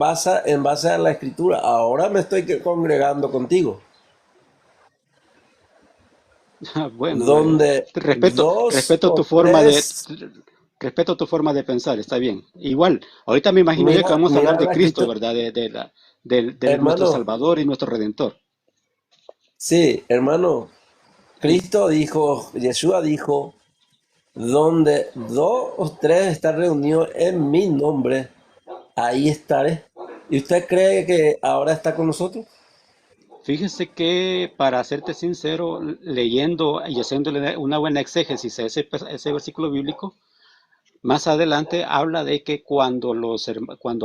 pasa en base a la escritura. Ahora me estoy congregando contigo, Bueno, donde dos respeto tu o forma tres, respeto tu forma de pensar, está bien. Igual, ahorita me imagino yo que mira, vamos a hablar mira de la Cristo, escritura, ¿verdad? De nuestro hermano, Salvador y nuestro Redentor. sí, hermano, Cristo dijo, Yeshua dijo, donde dos o tres están reunidos en mi nombre, ahí estaré. ¿Y usted cree que ahora está con nosotros? Fíjese que, para serte sincero, leyendo y haciéndole una buena exégesis a ese versículo bíblico, más adelante habla de que cuando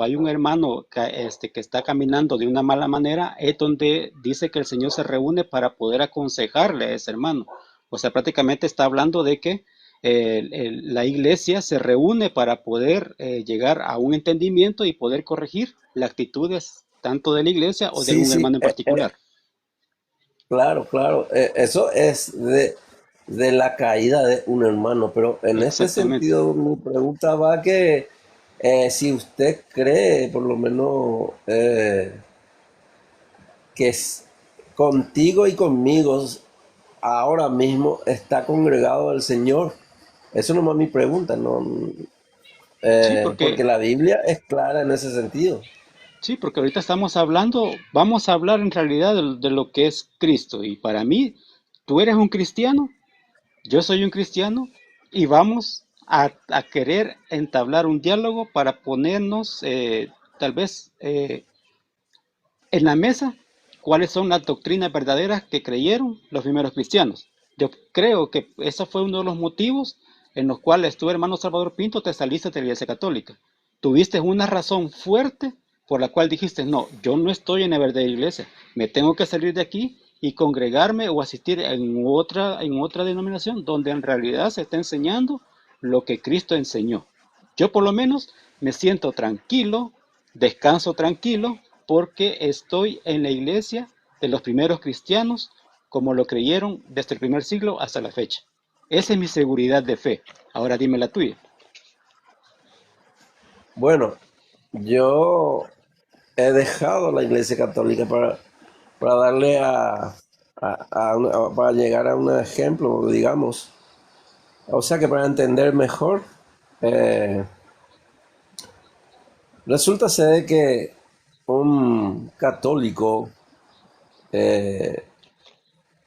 hay un hermano que está caminando de una mala manera, es donde dice que el Señor se reúne para poder aconsejarle a ese hermano. O sea, prácticamente está hablando de que la iglesia se reúne para poder llegar a un entendimiento y poder corregir las actitudes tanto de la iglesia o de Sí, algún sí, hermano en particular. claro, claro. Eso es de la caída de un hermano, pero en este Exactamente. sentido mi pregunta va que si usted cree, por lo menos, que contigo y conmigo ahora mismo está congregado el Señor. Eso no es mi pregunta, no, Sí, porque porque la Biblia es clara en ese sentido. Sí, porque ahorita estamos hablando, vamos a hablar en realidad de lo que es Cristo. Y para mí, tú eres un cristiano, yo soy un cristiano, y vamos a querer entablar un diálogo para ponernos tal vez en la mesa cuáles son las doctrinas verdaderas que creyeron los primeros cristianos. Yo creo que ese fue uno de los motivos en los cuales tú, hermano Salvador Pinto, te saliste de la Iglesia Católica. Tuviste una razón fuerte por la cual dijiste, no, yo no estoy en la verdadera iglesia, me tengo que salir de aquí y congregarme o asistir en otra denominación donde en realidad se está enseñando lo que Cristo enseñó. Yo por lo menos me siento tranquilo, descanso tranquilo, porque estoy en la iglesia de los primeros cristianos, como lo creyeron desde el primer siglo hasta la fecha. Esa es mi seguridad de fe. Ahora dime la tuya. Bueno, yo he dejado la Iglesia Católica para darle para llegar a un ejemplo, digamos. O sea que para entender mejor, eh, resulta ser que un católico, eh,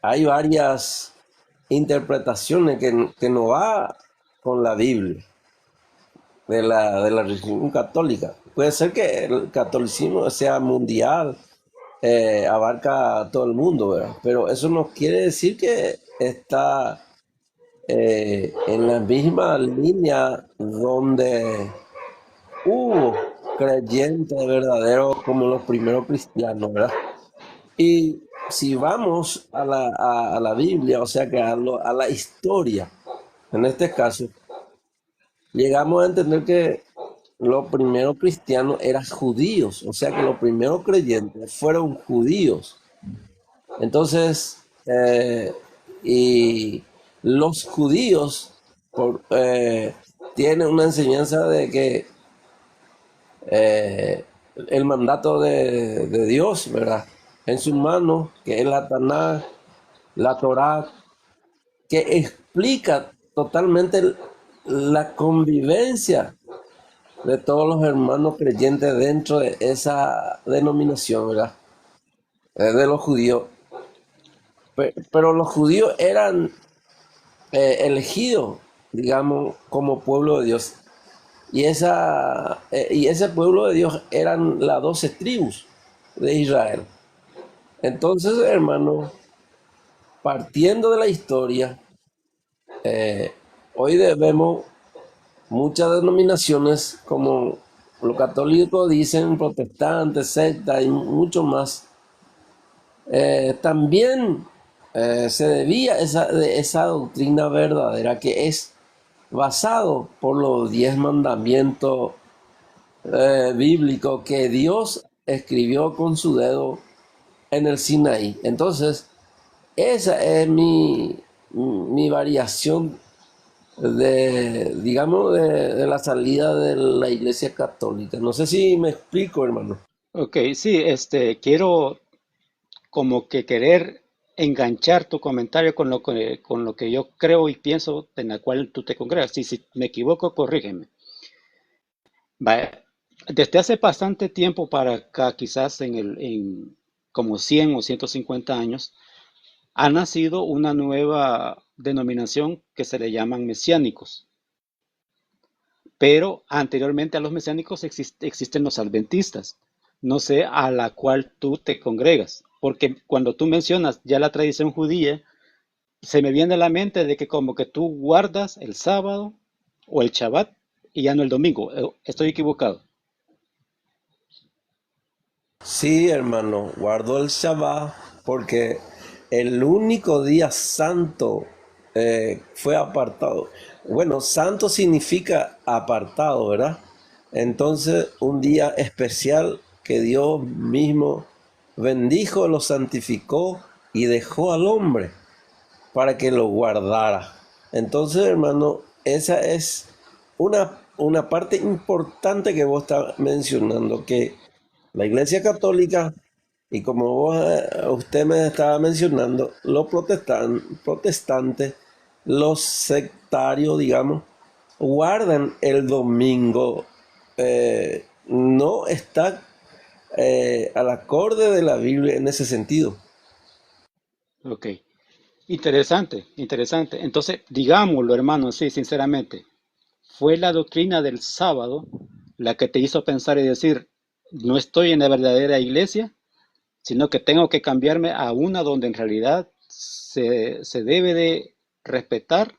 hay varias interpretaciones que no va con la Biblia de la religión católica. Puede ser que el catolicismo sea mundial, abarca a todo el mundo, ¿verdad? Pero eso no quiere decir que está en la misma línea donde hubo creyentes verdaderos como los primeros cristianos, ¿verdad? Y si vamos a la Biblia, o sea que a la historia, en este caso, llegamos a entender que los primeros cristianos eran judíos, o sea que los primeros creyentes fueron judíos. Entonces, y los judíos tienen una enseñanza de que eh, el mandato de Dios, ¿verdad? En sus manos, que es la Tanakh, la Torá, que explica totalmente la convivencia de todos los hermanos creyentes dentro de esa denominación, ¿verdad? De los judíos. Pero los judíos eran elegidos, digamos, como pueblo de Dios. Y ese pueblo de Dios eran las 12 tribus de Israel. Entonces, hermano, partiendo de la historia, hoy vemos muchas denominaciones como los católicos dicen, protestantes, sectas y mucho más. También se debía esa doctrina verdadera que es basado por los 10 mandamientos bíblicos que Dios escribió con su dedo en el Sinaí. Entonces, esa es mi variación digamos, de la salida de la Iglesia Católica. No sé si me explico, hermano. Ok, sí, quiero como que querer enganchar tu comentario con lo que yo creo y pienso en la cual tú te congregas. Si me equivoco, corrígeme. Va, desde hace bastante tiempo para acá, quizás en como 100 o 150 años, ha nacido una nueva denominación que se le llaman mesiánicos. Pero anteriormente a los mesiánicos existen los adventistas. No sé a la cual tú te congregas, porque cuando tú mencionas ya la tradición judía, se me viene a la mente de que como que tú guardas el sábado o el Shabbat y ya no el domingo. Estoy equivocado. Sí, hermano, guardo el Shabbat porque el único día santo fue apartado. Bueno, santo significa apartado, ¿verdad? Entonces, un día especial que Dios mismo bendijo, lo santificó y dejó al hombre para que lo guardara. Entonces, hermano, esa es una parte importante que vos estás mencionando, que la Iglesia Católica, y como usted me estaba mencionando, los protestantes, los sectarios, digamos, guardan el domingo. No está al acorde de la Biblia en ese sentido. Ok. Interesante, interesante. Entonces, digámoslo, hermano, sí, sinceramente, ¿fue la doctrina del sábado la que te hizo pensar y decir, no estoy en la verdadera iglesia, sino que tengo que cambiarme a una donde en realidad se debe de respetar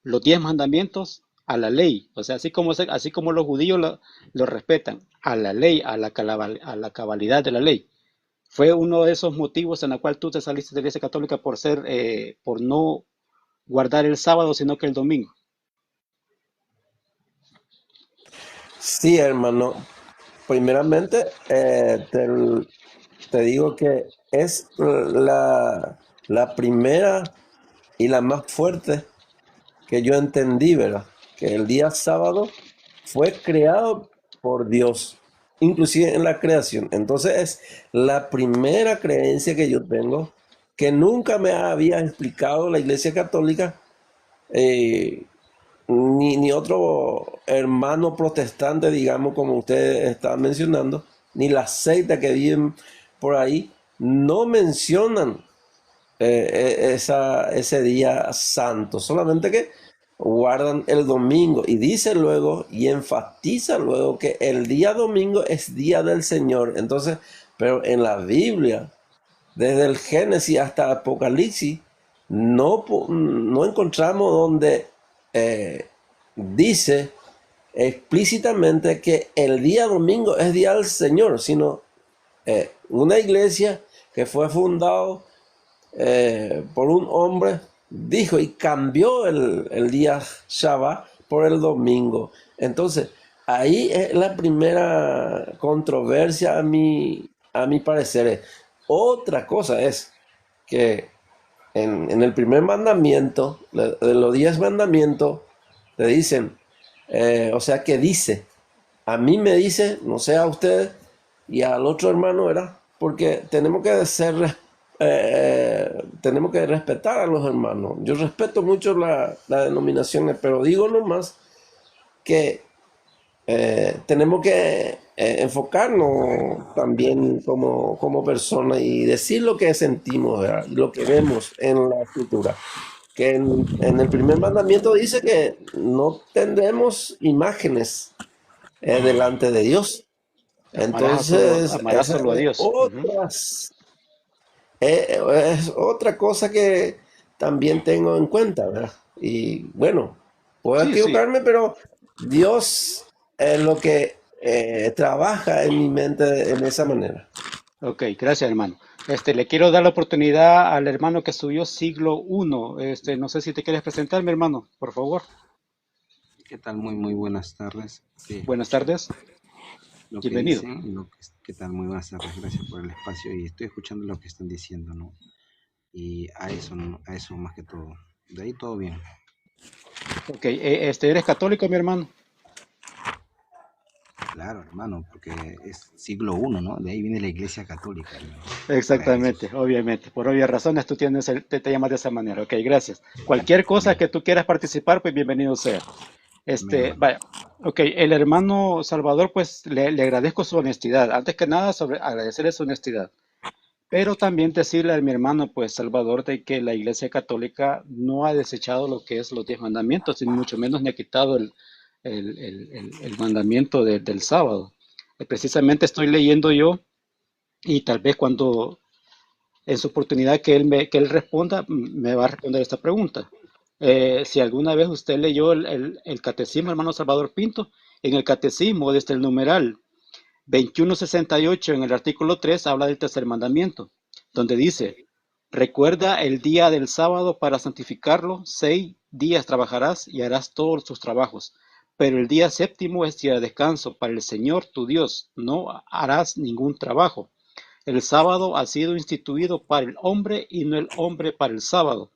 los 10 mandamientos a la ley? O sea, así como los judíos lo respetan, a la ley, a la cabalidad de la ley. ¿Fue uno de esos motivos en la cual tú te saliste de la iglesia católica por no guardar el sábado, sino que el domingo? Sí, hermano. Primeramente, te digo que es la primera y la más fuerte que yo entendí, ¿verdad? Que el día sábado fue creado por Dios, inclusive en la creación. Entonces es la primera creencia que yo tengo que nunca me había explicado la Iglesia Católica, eh, ni otro hermano protestante, digamos, como usted está mencionando, ni la secta que viven por ahí, no mencionan ese día santo, solamente que guardan el domingo y dice luego y enfatiza luego que el día domingo es día del Señor. Entonces, pero en la Biblia, desde el Génesis hasta Apocalipsis, no encontramos donde dice explícitamente que el día domingo es día del Señor, sino una iglesia que fue fundada por un hombre, dijo y cambió el día Shabbat por el domingo. Entonces, ahí es la primera controversia a mi parecer. Otra cosa es que en el primer mandamiento, de los 10 mandamientos, te dicen, o sea que dice, a mí me dice, no sé a usted y al otro hermano, ¿verdad? Porque tenemos que respetar a los hermanos. Yo respeto mucho las denominaciones, pero digo nomás que tenemos que enfocarnos también como personas y decir lo que sentimos, ¿verdad? Y lo que vemos en la escritura. Que en el primer mandamiento dice que no tendremos imágenes delante de Dios. Entonces, Amarás esa solo a Dios. Ujú. es otra cosa que también tengo en cuenta, ¿verdad? Y bueno, puedo Sí, sí. equivocarme, pero Dios es lo que trabaja en mi mente en esa manera. Ok, gracias, hermano. Le quiero dar la oportunidad al hermano que estudió siglo I. No sé si te quieres presentar, mi hermano, por favor. ¿Qué tal? Muy, muy buenas tardes. Sí, Buenas escucho tardes. lo que Bienvenido. dicen, ¿qué tal? Muy buenas tardes. Gracias por el espacio y estoy escuchando lo que están diciendo, ¿no? Y a eso, ¿no? A eso más que todo. De ahí todo bien. Ok, ¿eres católico, mi hermano? Claro, hermano, porque es siglo I, ¿no? De ahí viene la Iglesia Católica, hermano. Para eso. Exactamente, obviamente. Por obvias razones tú te llamas de esa manera. Ok, gracias. Cualquier cosa Amén. que tú quieras participar, pues bienvenido sea. Amén, hermano. Vaya. Ok, el hermano Salvador, pues le agradezco su honestidad. Antes que nada, sobre agradecerle su honestidad. Pero también decirle a mi hermano, pues Salvador, de que la Iglesia Católica no ha desechado lo que es los 10 mandamientos, y mucho menos ni ha quitado el mandamiento del sábado. Precisamente estoy leyendo yo, y tal vez cuando en su oportunidad que él responda, me va a responder esta pregunta. Si alguna vez usted leyó el catecismo, hermano Salvador Pinto, en el catecismo, desde el numeral 2168, en el artículo 3, habla del tercer mandamiento, donde dice: recuerda el día del sábado para santificarlo, 6 días trabajarás y harás todos tus trabajos, pero el día séptimo es día de descanso para el Señor tu Dios, no harás ningún trabajo. El sábado ha sido instituido para el hombre y no el hombre para el sábado,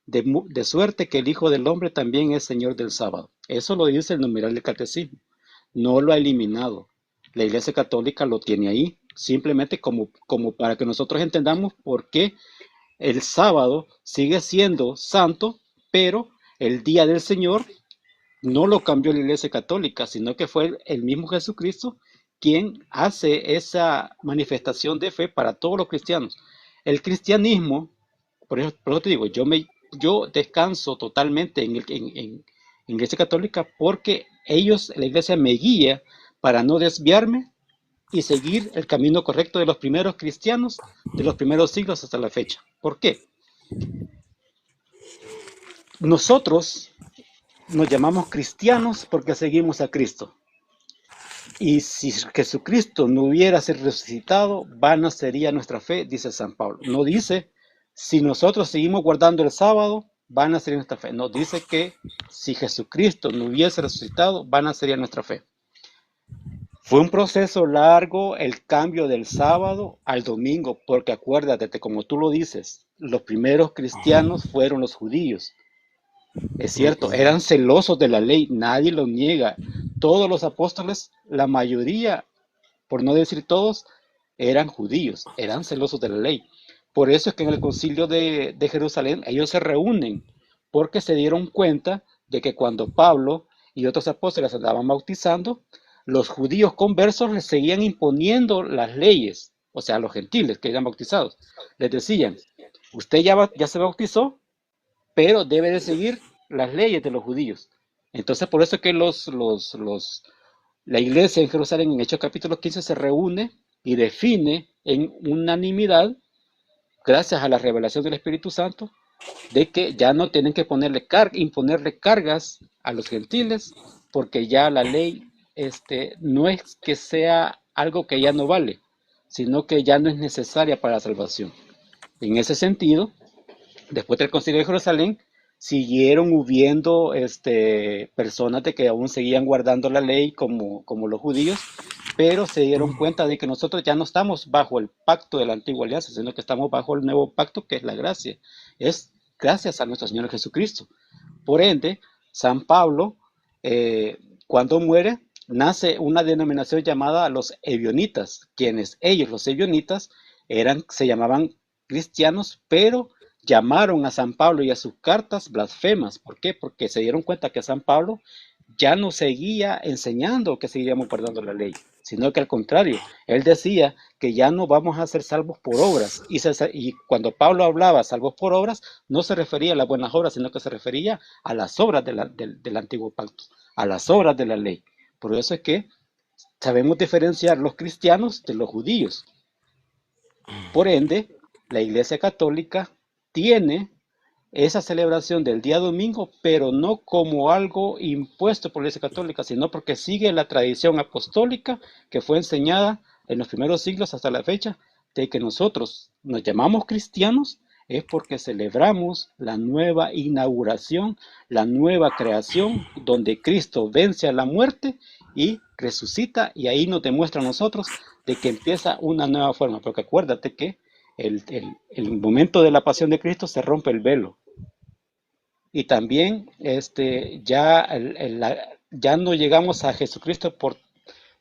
de suerte que el Hijo del Hombre también es Señor del sábado. Eso lo dice el numeral del catecismo. No lo ha eliminado. La Iglesia Católica lo tiene ahí, simplemente como para que nosotros entendamos por qué el sábado sigue siendo santo, pero el día del Señor no lo cambió la Iglesia Católica, sino que fue el mismo Jesucristo quien hace esa manifestación de fe para todos los cristianos. El cristianismo, por eso te digo, yo descanso totalmente en Iglesia Católica, porque la Iglesia me guía para no desviarme y seguir el camino correcto de los primeros cristianos, de los primeros siglos hasta la fecha. ¿Por qué? Nosotros nos llamamos cristianos porque seguimos a Cristo. Y si Jesucristo no hubiera sido resucitado, vana sería nuestra fe, dice San Pablo. No dice, si nosotros seguimos guardando el sábado, vana sería nuestra fe. No, dice que si Jesucristo no hubiese resucitado, vana sería nuestra fe. Fue un proceso largo el cambio del sábado al domingo, porque acuérdate, como tú lo dices, los primeros cristianos fueron los judíos. Es cierto, eran celosos de la ley, nadie lo niega. Todos los apóstoles, la mayoría, por no decir todos, eran judíos, eran celosos de la ley. Por eso es que en el concilio de Jerusalén ellos se reúnen, porque se dieron cuenta de que cuando Pablo y otros apóstoles andaban bautizando, los judíos conversos les seguían imponiendo las leyes, o sea, a los gentiles que eran bautizados. Les decían, usted ya se bautizó, pero debe de seguir las leyes de los judíos. Entonces, por eso es que la iglesia en Jerusalén, en Hechos capítulo 15, se reúne y define en unanimidad, gracias a la revelación del Espíritu Santo, de que ya no tienen que imponerle cargas a los gentiles, porque ya la ley no es que sea algo que ya no vale, sino que ya no es necesaria para la salvación. En ese sentido, después del Concilio de Jerusalén, siguieron hubiendo personas de que aún seguían guardando la ley como los judíos, pero se dieron cuenta de que nosotros ya no estamos bajo el pacto de la antigua alianza, sino que estamos bajo el nuevo pacto, que es la gracia. Es gracias a nuestro Señor Jesucristo. Por ende, San Pablo, cuando muere, nace una denominación llamada los ebionitas, quienes ellos, los ebionitas, se llamaban cristianos, pero llamaron a San Pablo y a sus cartas blasfemas. ¿Por qué? Porque se dieron cuenta que San Pablo ya no seguía enseñando que seguíamos guardando la ley, sino que al contrario, él decía que ya no vamos a ser salvos por obras. Y cuando Pablo hablaba salvos por obras, no se refería a las buenas obras, sino que se refería a las obras del antiguo pacto, a las obras de la ley. Por eso es que sabemos diferenciar los cristianos de los judíos. Por ende, la Iglesia Católica tiene esa celebración del día domingo, pero no como algo impuesto por la Iglesia Católica, sino porque sigue la tradición apostólica que fue enseñada en los primeros siglos hasta la fecha, de que nosotros nos llamamos cristianos, es porque celebramos la nueva inauguración, la nueva creación, donde Cristo vence a la muerte y resucita, y ahí nos demuestra a nosotros de que empieza una nueva forma, porque acuérdate que el momento de la pasión de Cristo se rompe el velo. Y también ya no llegamos a Jesucristo por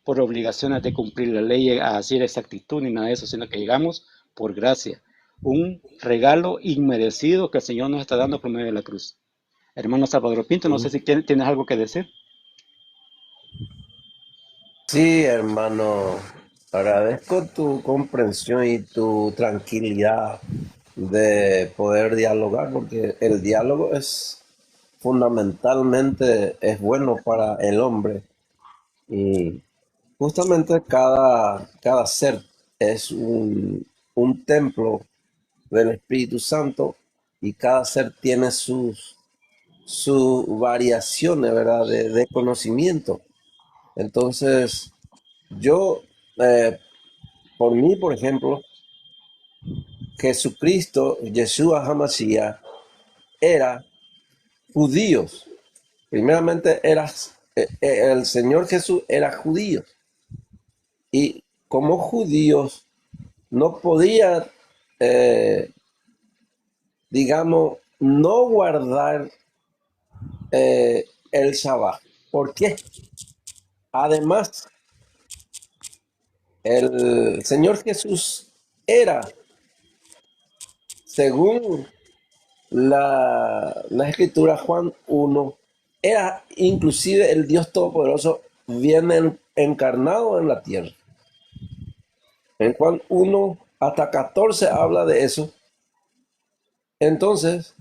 obligaciones de cumplir la ley a hacer exactitud ni nada de eso, sino que llegamos por gracia. Un regalo inmerecido que el Señor nos está dando por medio de la cruz. Hermano Salvador Pinto, no sé si tienes algo que decir. Sí, hermano, agradezco tu comprensión y tu tranquilidad de poder dialogar, porque el diálogo es fundamentalmente es bueno para el hombre y justamente cada ser es un templo del Espíritu Santo y cada ser tiene sus variaciones, ¿verdad? De conocimiento. Entonces, yo, eh, por mí, por ejemplo, Jesucristo, Yeshua HaMashiach, era judíos. Primeramente, el Señor Jesús era judío. Y como judíos, no podía, eh, digamos, no guardar el Shabbat. ¿Por qué? Además, el Señor Jesús era, según la escritura Juan 1, era inclusive el Dios Todopoderoso bien encarnado en la tierra. En Juan 1 hasta 14 habla de eso. Entonces,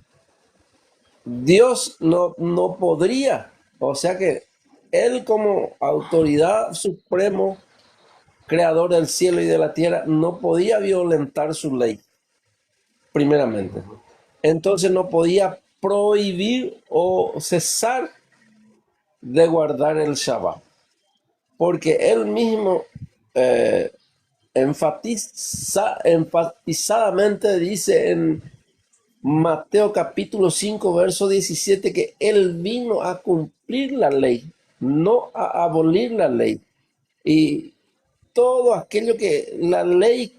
Dios no podría, o sea que Él como autoridad supremo, creador del cielo y de la tierra, no podía violentar su ley, primeramente. Entonces no podía prohibir o cesar de guardar el Shabbat, porque Él mismo enfatizadamente dice en Mateo capítulo 5, verso 17, que Él vino a cumplir la ley, no a abolir la ley. Y todo aquello que la ley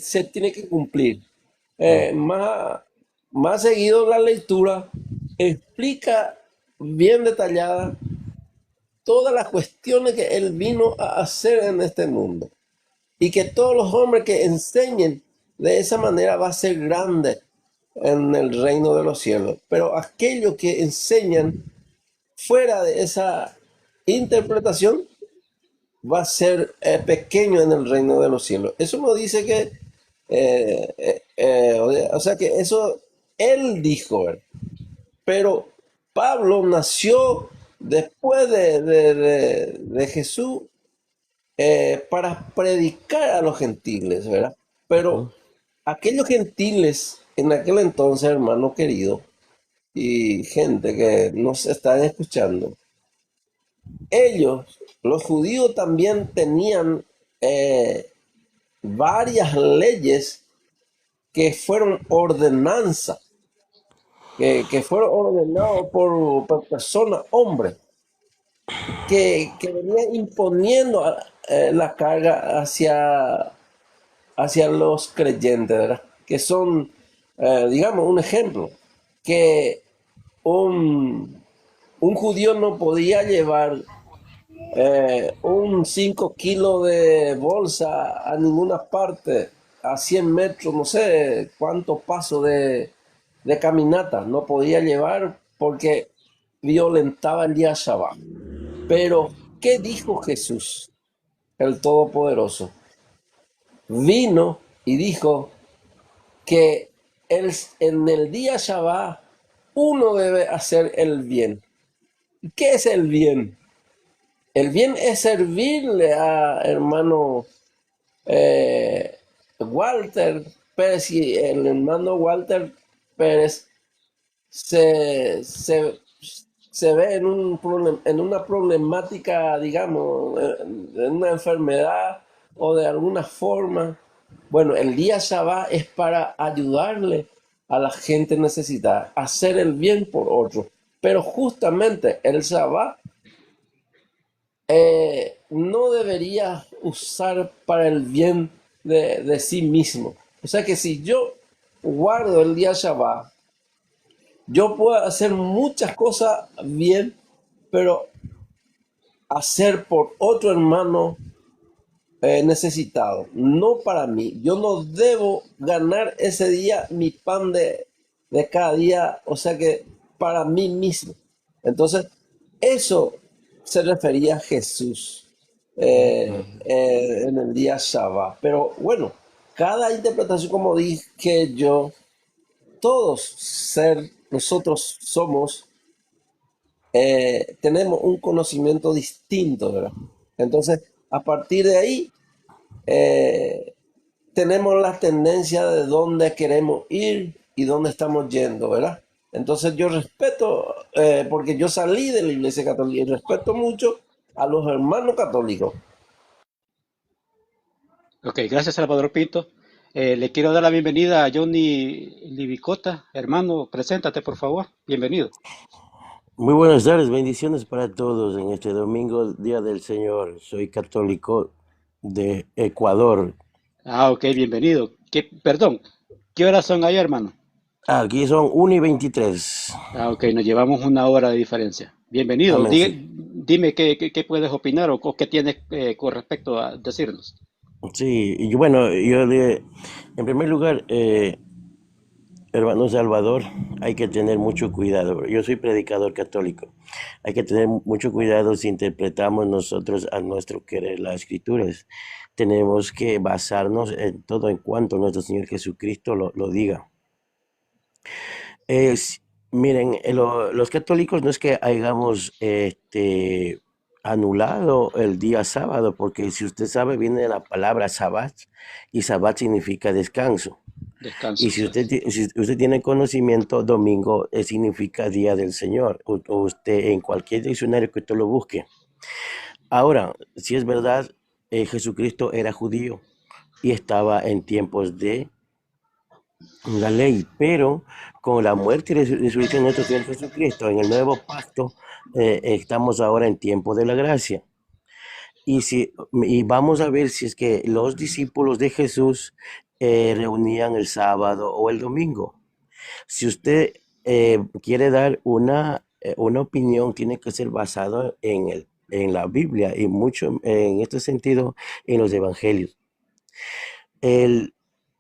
se tiene que cumplir. Más seguido la lectura explica bien detallada todas las cuestiones que Él vino a hacer en este mundo. Y que todos los hombres que enseñen de esa manera va a ser grande en el reino de los cielos. Pero aquellos que enseñan fuera de esa interpretación va a ser pequeño en el reino de los cielos. Eso no dice que, o sea que eso él dijo, pero Pablo nació después de Jesús para predicar a los gentiles, ¿verdad? Pero aquellos gentiles en aquel entonces, hermano querido, y gente que nos están escuchando, ellos, los judíos, también tenían varias leyes que fueron ordenanzas, que fueron ordenados por personas, hombres, que venían imponiendo la carga hacia los creyentes, ¿verdad? Que son, digamos, un ejemplo, que un judío no podía llevar un 5 kilos de bolsa a ninguna parte, a 100 metros, no sé cuántos pasos de caminata, no podía llevar porque violentaba el día Shabbat. Pero, ¿qué dijo Jesús, el Todopoderoso? Vino y dijo que en el día Shabbat uno debe hacer el bien. ¿Qué es el bien? El bien es servirle a hermano Walter Pérez, y el hermano Walter Pérez se ve en una problemática, digamos, en una enfermedad o de alguna forma. Bueno, el día Shabbat es para ayudarle a la gente necesitada, hacer el bien por otro. Pero justamente el Shabbat no debería usar para el bien de sí mismo. O sea que si yo guardo el día Shabbat Yo puedo hacer muchas cosas bien, pero hacer por otro hermano necesitado, no para mí. Yo no debo ganar ese día mi pan de cada día, o sea que para mí mismo. Entonces, eso se refería a Jesús en el día Shabbat. Pero bueno, cada interpretación, como dije yo, nosotros somos, tenemos un conocimiento distinto, ¿verdad? Entonces, a partir de ahí, eh, tenemos la tendencia de dónde queremos ir y dónde estamos yendo, ¿verdad? Entonces yo respeto, porque yo salí de la Iglesia Católica y respeto mucho a los hermanos católicos. Ok, gracias Salvador Pinto. Le quiero dar la bienvenida a Johnny Libicota. Hermano, preséntate por favor. Bienvenido. Muy buenas tardes, bendiciones para todos en este domingo, Día del Señor. Soy católico de Ecuador. Ok, bienvenido. Perdón, ¿qué horas son ahí, hermano? Aquí son 1:23. Ok, nos llevamos una hora de diferencia. Bienvenido. Amén, sí. Dime qué puedes opinar o qué tienes con respecto a decirnos. Sí, y bueno, en primer lugar, hermano Salvador, hay que tener mucho cuidado. Yo soy predicador católico. Hay que tener mucho cuidado si interpretamos nosotros a nuestro querer las escrituras. Tenemos que basarnos en todo en cuanto nuestro Señor Jesucristo lo diga. Miren, los católicos no es que hayamos anulado el día sábado, porque si usted sabe, viene de la palabra sabbat, y sabbat significa descanso. Descanso, Y sí. si usted tiene conocimiento, domingo significa día del Señor, o usted en cualquier diccionario que usted lo busque. Ahora, si es verdad, Jesucristo era judío y estaba en tiempos de la ley, pero con la muerte y resurrección de nuestro Señor Jesucristo en el nuevo pacto, estamos ahora en tiempo de la gracia. Y vamos a ver si es que los discípulos de Jesús reunían el sábado o el domingo. Si usted quiere dar una opinión, tiene que ser basado en la Biblia y mucho en este sentido en los evangelios.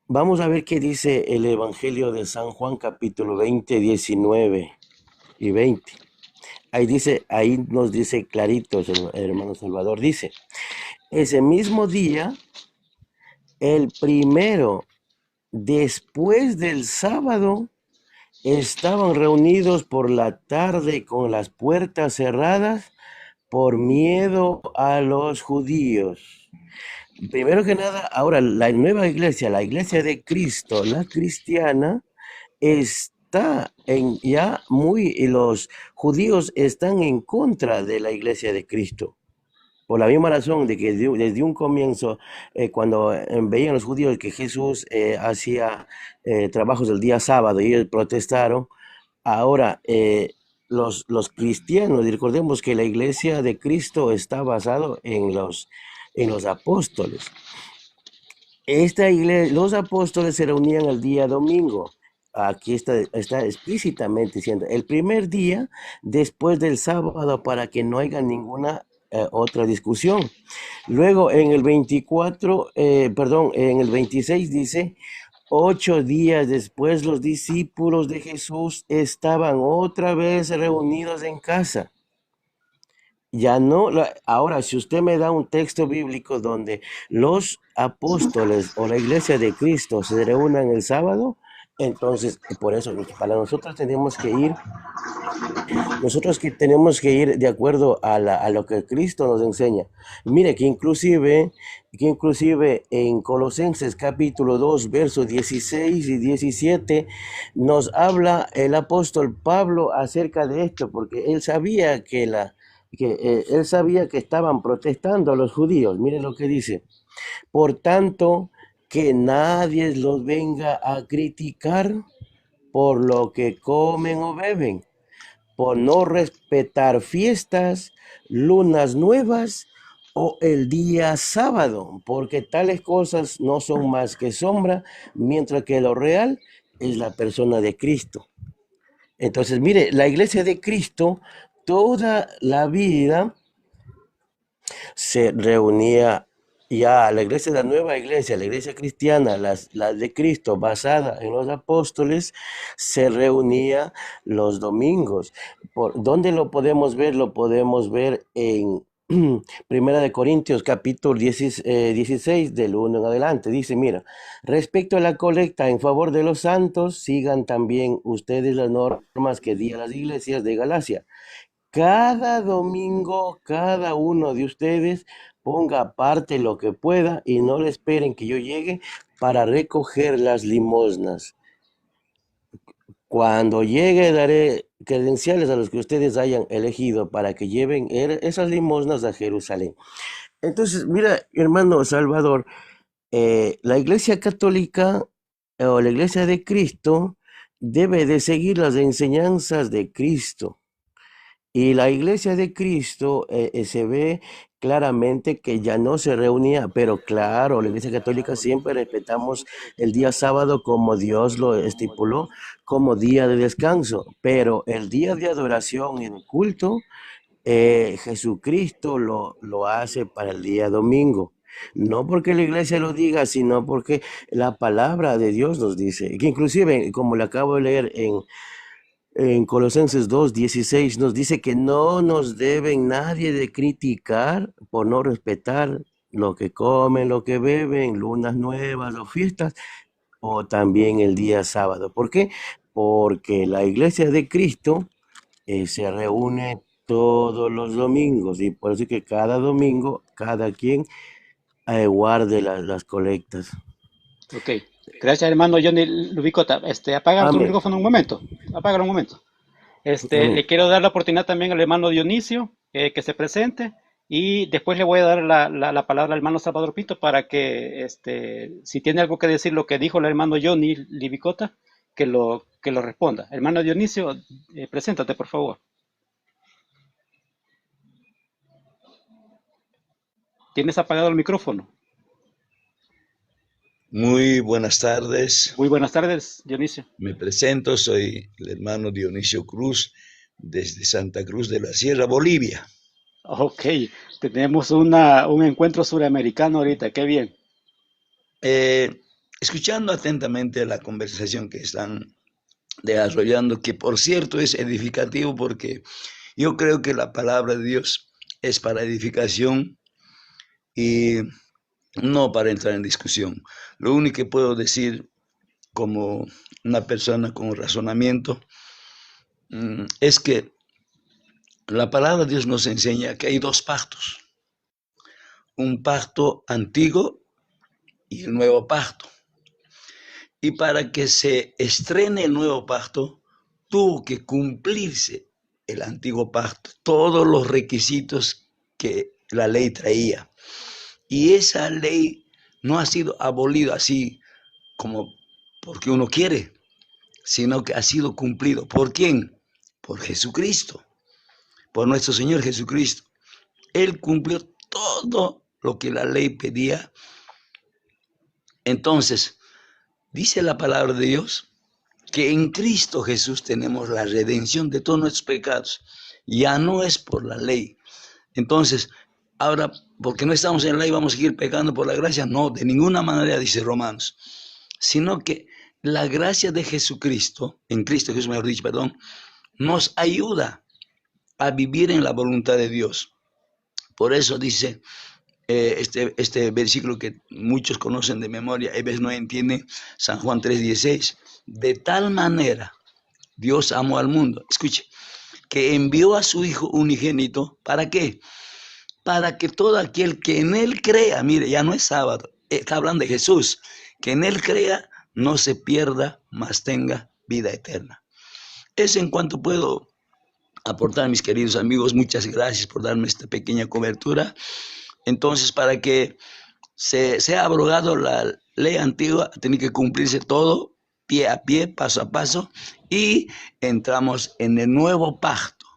Vamos a ver qué dice el Evangelio de San Juan, capítulo 20, 19 y 20. Ahí nos dice clarito, el hermano Salvador dice, ese mismo día, el primero, después del sábado, estaban reunidos por la tarde con las puertas cerradas por miedo a los judíos. Primero que nada, ahora la nueva iglesia, la iglesia de Cristo, la cristiana, está y los judíos están en contra de la iglesia de Cristo. Por la misma razón de que desde un comienzo, cuando veían los judíos que Jesús hacía trabajos el día sábado y ellos protestaron, ahora los cristianos, y recordemos que la iglesia de Cristo está basado en los apóstoles. Los apóstoles se reunían el día domingo. Aquí está explícitamente diciendo, el primer día después del sábado para que no haya ninguna otra discusión. Luego en el 26 dice, 8 días después los discípulos de Jesús estaban otra vez reunidos en casa. Ya no, ahora si usted me da un texto bíblico donde los apóstoles o la iglesia de Cristo se reúnan el sábado, entonces por eso para nosotros tenemos que ir de acuerdo a lo que Cristo nos enseña. Mire que inclusive en Colosenses capítulo 2 versos 16 y 17 nos habla el apóstol Pablo acerca de esto, porque él sabía que estaban protestando a los judíos. Miren lo que dice. Por tanto, que nadie los venga a criticar por lo que comen o beben, por no respetar fiestas, lunas nuevas o el día sábado, porque tales cosas no son más que sombra, mientras que lo real es la persona de Cristo. Entonces, mire, la iglesia de Cristo toda la vida se reunía ya la iglesia, la nueva iglesia, la iglesia cristiana, las de Cristo, basada en los apóstoles, se reunía los domingos. ¿Dónde lo podemos ver? Lo podemos ver en Primera de Corintios, capítulo 16, del 1 en adelante. Dice, mira, respecto a la colecta en favor de los santos, sigan también ustedes las normas que di a las iglesias de Galacia. Cada domingo, cada uno de ustedes ponga aparte lo que pueda y no le esperen que yo llegue para recoger las limosnas. Cuando llegue, daré credenciales a los que ustedes hayan elegido para que lleven esas limosnas a Jerusalén. Entonces, mira, hermano Salvador, la Iglesia Católica o la Iglesia de Cristo debe de seguir las enseñanzas de Cristo. Y la iglesia de Cristo se ve claramente que ya no se reunía, pero claro, la iglesia católica siempre respetamos el día sábado como Dios lo estipuló, como día de descanso, pero el día de adoración y de culto, Jesucristo lo hace para el día domingo. No porque la iglesia lo diga, sino porque la palabra de Dios nos dice, que inclusive, como le acabo de leer en Colosenses 2:16 nos dice que no nos deben nadie de criticar por no respetar lo que comen, lo que beben, lunas nuevas o fiestas, o también el día sábado. ¿Por qué? Porque la iglesia de Cristo se reúne todos los domingos y por eso es que cada domingo cada quien guarde las colectas. Ok. Gracias, hermano Johnny Lubicota. Apaga tu Amén. micrófono un momento. Apágalo un momento. Amén. Le quiero dar la oportunidad también al hermano Dionisio que se presente y después le voy a dar la palabra al hermano Salvador Pinto para que, si tiene algo que decir lo que dijo el hermano Johnny Libicota, que lo responda. Hermano Dionisio, preséntate, por favor. ¿Tienes apagado el micrófono? Muy buenas tardes. Muy buenas tardes, Dionisio. Me presento, soy el hermano Dionisio Cruz, desde Santa Cruz de la Sierra, Bolivia. Ok, tenemos un encuentro suramericano ahorita, qué bien. Escuchando atentamente la conversación que están desarrollando, que por cierto es edificativo porque yo creo que la palabra de Dios es para edificación y no para entrar en discusión. Lo único que puedo decir como una persona con razonamiento es que la palabra de Dios nos enseña que hay dos pactos, un pacto antiguo y el nuevo pacto. Y para que se estrene el nuevo pacto, tuvo que cumplirse el antiguo pacto, todos los requisitos que la ley traía. Y esa ley no ha sido abolida así como porque uno quiere, sino que ha sido cumplido. ¿Por quién? Por Jesucristo, por nuestro Señor Jesucristo. Él cumplió todo lo que la ley pedía. Entonces, dice la palabra de Dios que en Cristo Jesús tenemos la redención de todos nuestros pecados. Ya no es por la ley. Entonces, ahora, porque no estamos en la ley, vamos a seguir pecando por la gracia. No, de ninguna manera, dice Romanos. Sino que la gracia de Jesucristo, en Cristo Jesús, mejor dicho, perdón, nos ayuda a vivir en la voluntad de Dios. Por eso dice este versículo que muchos conocen de memoria, a veces no entienden, San Juan 3:16. De tal manera Dios amó al mundo, escuche, que envió a su Hijo unigénito, ¿para qué? Para que todo aquel que en Él crea, mire, ya no es sábado, está hablando de Jesús, que en Él crea, no se pierda, mas tenga vida eterna. Eso en cuanto puedo aportar, mis queridos amigos. Muchas gracias por darme esta pequeña cobertura. Entonces, para que se sea abrogado la ley antigua, tiene que cumplirse todo, pie a pie, paso a paso, y entramos en el nuevo pacto,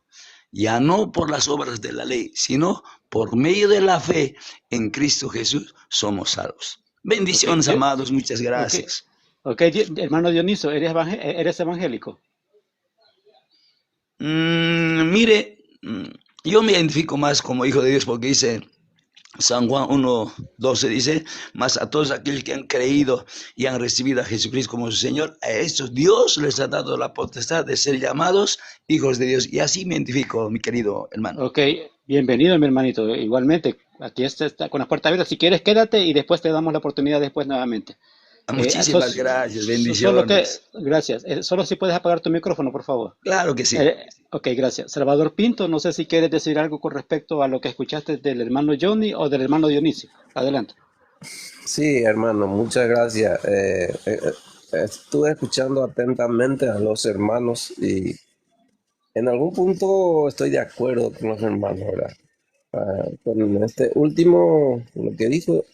ya no por las obras de la ley, sino por medio de la fe en Cristo Jesús somos salvos. Bendiciones, amados, muchas gracias. Ok, hermano Dioniso, ¿eres evangélico? Mire, yo me identifico más como hijo de Dios porque dice San Juan 1:12 dice, mas a todos aquellos que han creído y han recibido a Jesucristo como su Señor, a estos Dios les ha dado la potestad de ser llamados hijos de Dios. Y así me identifico, mi querido hermano. Ok, bienvenido mi hermanito. Igualmente, aquí está con las puertas abiertas. Si quieres, quédate y después te damos la oportunidad después nuevamente. Muchísimas gracias, bendiciones. Gracias. Solo si puedes apagar tu micrófono, por favor. Claro que sí. Ok, gracias. Salvador Pinto, no sé si quieres decir algo con respecto a lo que escuchaste del hermano Johnny o del hermano Dionisio. Adelante. Sí, hermano, muchas gracias. Estuve escuchando atentamente a los hermanos y en algún punto estoy de acuerdo con los hermanos, ¿verdad? Con este último, lo que dijo,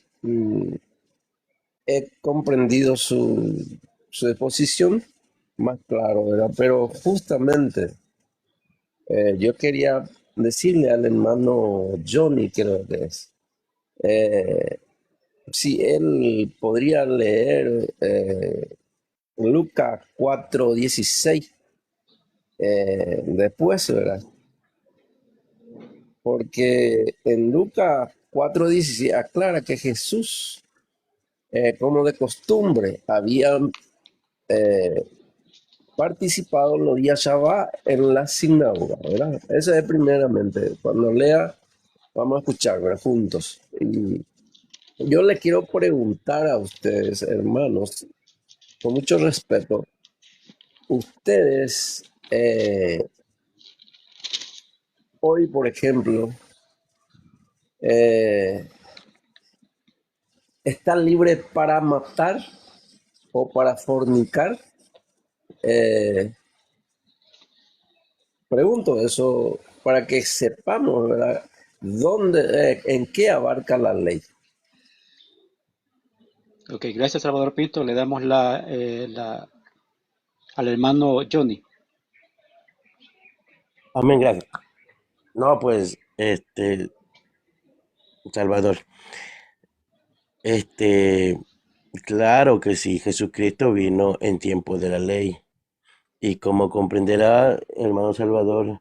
he comprendido su exposición más claro, ¿verdad? Pero justamente yo quería decirle al hermano Johnny, creo que es, si él podría leer Lucas 4:16 después, ¿verdad? Porque en Lucas 4:16 aclara que Jesús, como de costumbre, había participado los días Shabbat en la sinagoga, ¿verdad? Eso es primeramente. Cuando lea, vamos a escuchar, ¿verdad? Juntos. Y yo le quiero preguntar a ustedes, hermanos, con mucho respeto, ustedes hoy, por ejemplo, ¿están libres para matar o para fornicar? Pregunto eso para que sepamos, ¿verdad? ¿En qué abarca la ley? Ok, gracias Salvador Pinto. Le damos al hermano Johnny. Amén, gracias. No, pues, Salvador, claro que sí, Jesucristo vino en tiempo de la ley. Y como comprenderá, hermano Salvador,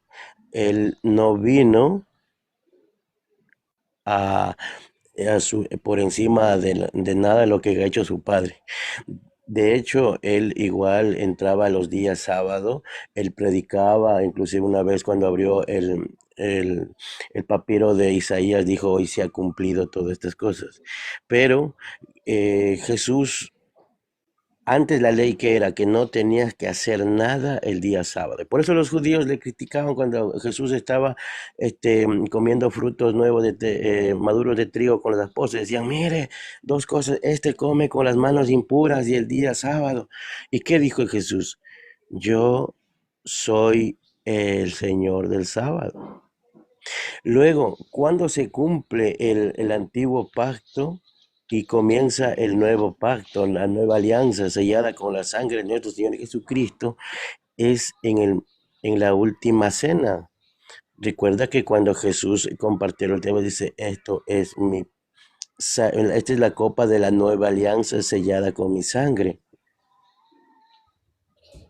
él no vino a, por encima de nada de lo que ha hecho su padre. De hecho, él igual entraba los días sábado, él predicaba, inclusive una vez cuando abrió el papiro de Isaías, dijo, hoy se ha cumplido todas estas cosas. Pero Jesús, antes la ley que era que no tenías que hacer nada el día sábado. Por eso los judíos le criticaban cuando Jesús estaba comiendo frutos nuevos maduros de trigo con los apóstoles. Decían, mire, dos cosas, come con las manos impuras y el día sábado. ¿Y qué dijo Jesús? Yo soy el Señor del sábado. Luego, cuando se cumple el antiguo pacto, y comienza el nuevo pacto, la nueva alianza sellada con la sangre de nuestro Señor Jesucristo, es en la última cena. Recuerda que cuando Jesús compartió el tema, dice, esta es la copa de la nueva alianza sellada con mi sangre.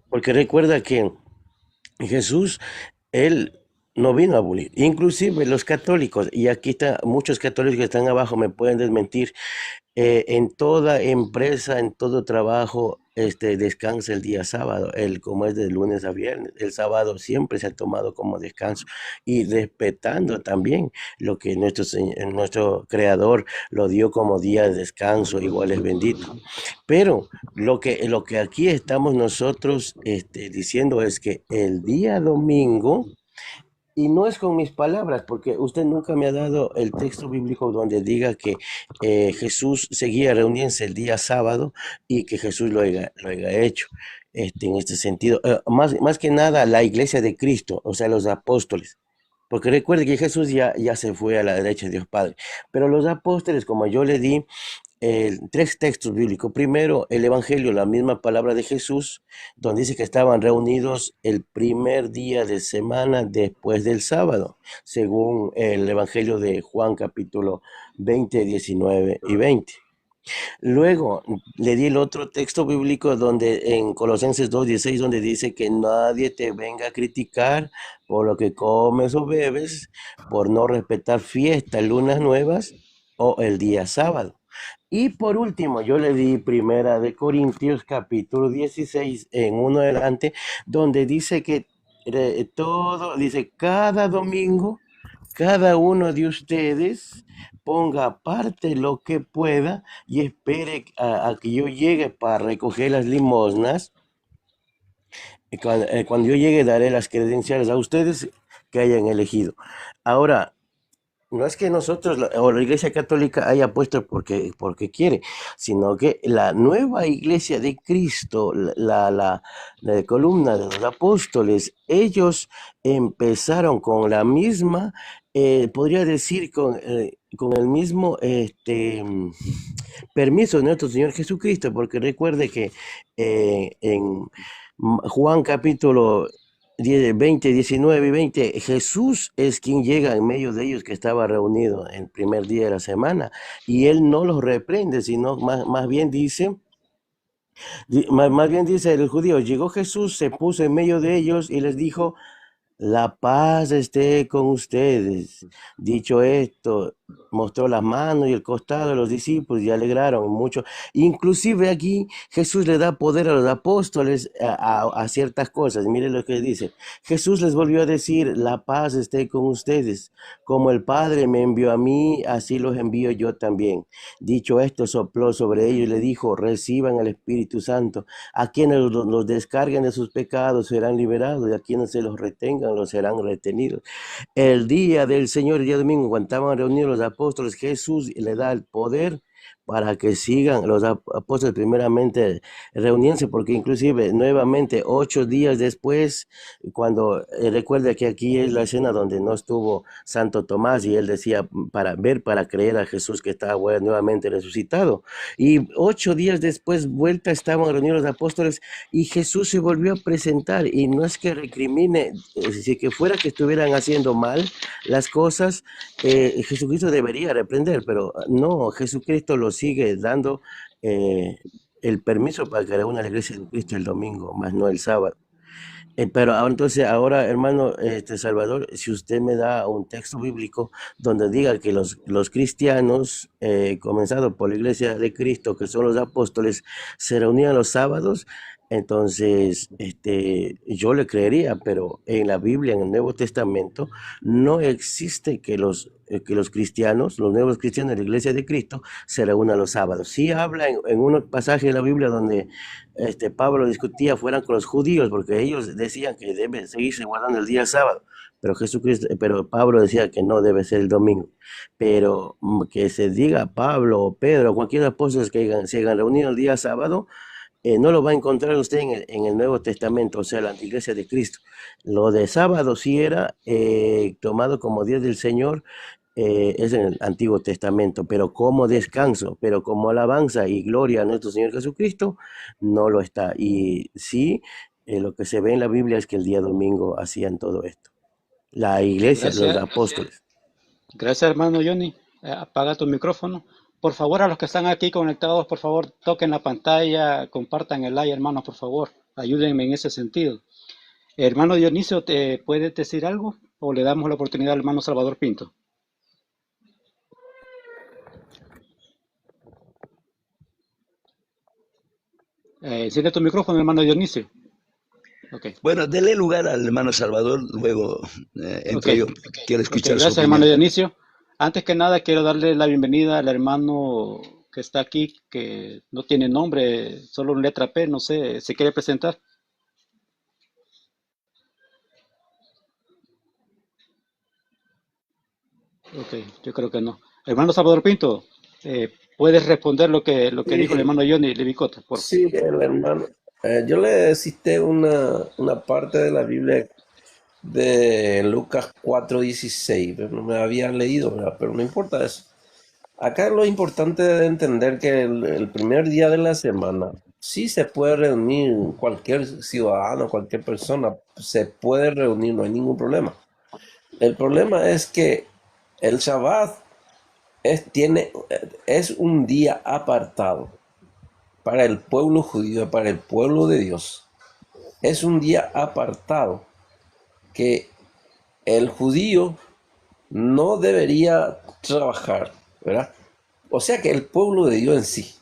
Porque recuerda que Jesús, él no vino a abolir. Inclusive los católicos, y aquí está, muchos católicos que están abajo me pueden desmentir, en toda empresa, en todo trabajo, descansa el día sábado, como es de lunes a viernes. El sábado siempre se ha tomado como descanso y respetando también lo que nuestro Creador lo dio como día de descanso, igual es bendito. Pero lo que aquí estamos nosotros diciendo es que el día domingo, y no es con mis palabras, porque usted nunca me ha dado el texto bíblico donde diga que Jesús seguía reuniéndose el día sábado y que Jesús lo haya hecho en este sentido. Más que nada la iglesia de Cristo, o sea, los apóstoles. Porque recuerde que Jesús ya se fue a la derecha de Dios Padre. Pero los apóstoles, como yo le di, tres textos bíblicos. Primero, el Evangelio, la misma palabra de Jesús, donde dice que estaban reunidos el primer día de semana después del sábado, según el Evangelio de Juan capítulo 20, 19 y 20. Luego le di el otro texto bíblico donde en Colosenses 2:16 donde dice que nadie te venga a criticar por lo que comes o bebes, por no respetar fiestas, lunas nuevas o el día sábado. Y por último, yo le di Primera de Corintios capítulo 16 en uno adelante, donde dice que todo, dice, cada domingo, cada uno de ustedes ponga aparte lo que pueda y espere a que yo llegue para recoger las limosnas. Cuando yo llegue daré las credenciales a ustedes que hayan elegido. Ahora, no es que nosotros o la Iglesia Católica haya puesto porque quiere, sino que la nueva Iglesia de Cristo, la columna de los apóstoles, ellos empezaron con la misma, podría decir, con el mismo permiso de nuestro Señor Jesucristo, porque recuerde que en Juan capítulo 20, 19 y 20, Jesús es quien llega en medio de ellos que estaba reunido el primer día de la semana y él no los reprende, sino más bien dice, más bien dice el judío, llegó Jesús, se puso en medio de ellos y les dijo, la paz esté con ustedes. Dicho esto, mostró las manos y el costado de los discípulos y alegraron mucho. Inclusive aquí Jesús le da poder a los apóstoles a ciertas cosas. Miren lo que dice. Jesús les volvió a decir, la paz esté con ustedes. Como el Padre me envió a mí, así los envío yo también. Dicho esto, sopló sobre ellos y le dijo, reciban el Espíritu Santo. A quienes los descarguen de sus pecados serán liberados y a quienes se los retengan los serán retenidos. El día del Señor, el día domingo, cuando estaban reunidos los apóstoles, Jesús le da el poder para que sigan los apóstoles primeramente reunirse, porque inclusive nuevamente 8 días después, cuando recuerda que aquí es la escena donde no estuvo Santo Tomás y él decía para ver, para creer a Jesús que estaba nuevamente resucitado. Y 8 días después, vuelta, estaban reunidos los apóstoles y Jesús se volvió a presentar y no es que recrimine, si que fuera que estuvieran haciendo mal las cosas, Jesucristo debería reprender, pero no, Jesucristo lo sigue dando el permiso para que reúna la iglesia de Cristo el domingo, más no el sábado. Pero ahora, entonces, ahora, hermano Salvador, si usted me da un texto bíblico donde diga que los cristianos, comenzados por la iglesia de Cristo, que son los apóstoles, se reunían los sábados, entonces yo le creería, pero en la Biblia, en el Nuevo Testamento, no existe que los cristianos, los nuevos cristianos de la iglesia de Cristo, se reúnan los sábados. Sí habla en un pasaje de la Biblia donde Pablo discutía fueran con los judíos porque ellos decían que debe seguirse guardando el día sábado, pero Pablo decía que no debe ser el domingo. Pero que se diga Pablo o Pedro o cualquier apóstol que se hayan reunido el día sábado, no lo va a encontrar usted en el Nuevo Testamento, o sea, la Iglesia de Cristo. Lo de sábado sí era tomado como día del Señor, es en el Antiguo Testamento, pero como descanso, pero como alabanza y gloria a nuestro Señor Jesucristo, no lo está. Y sí, lo que se ve en la Biblia es que el día domingo hacían todo esto. La iglesia, los apóstoles. Gracias, hermano Johnny. Apaga tu micrófono. Por favor, a los que están aquí conectados, por favor, toquen la pantalla, compartan el like, hermanos, por favor. Ayúdenme en ese sentido. Hermano Dionisio, ¿te puede decir algo? ¿O le damos la oportunidad al hermano Salvador Pinto? Enciende tu micrófono, hermano Dionisio. Okay. Bueno, dele lugar al hermano Salvador, luego yo quiero escuchar Gracias, hermano Dionisio. Antes que nada, quiero darle la bienvenida al hermano que está aquí, que no tiene nombre, solo letra P, no sé, ¿se quiere presentar? Ok, yo creo que no. Hermano Salvador Pinto, ¿puedes responder lo que dijo el hermano Johnny Levicota? Sí, el hermano. Yo le cité una parte de la Biblia de Lucas 4:16, pero no me había leído, ¿verdad? Pero no importa eso. Acá lo importante de entender que el primer día de la semana sí se puede reunir cualquier ciudadano, cualquier persona, se puede reunir, no hay ningún problema. El problema es que el Shabbat es un día apartado para el pueblo judío, para el pueblo de Dios. Es un día apartado que el judío no debería trabajar, ¿verdad? O sea que el pueblo de Dios en sí,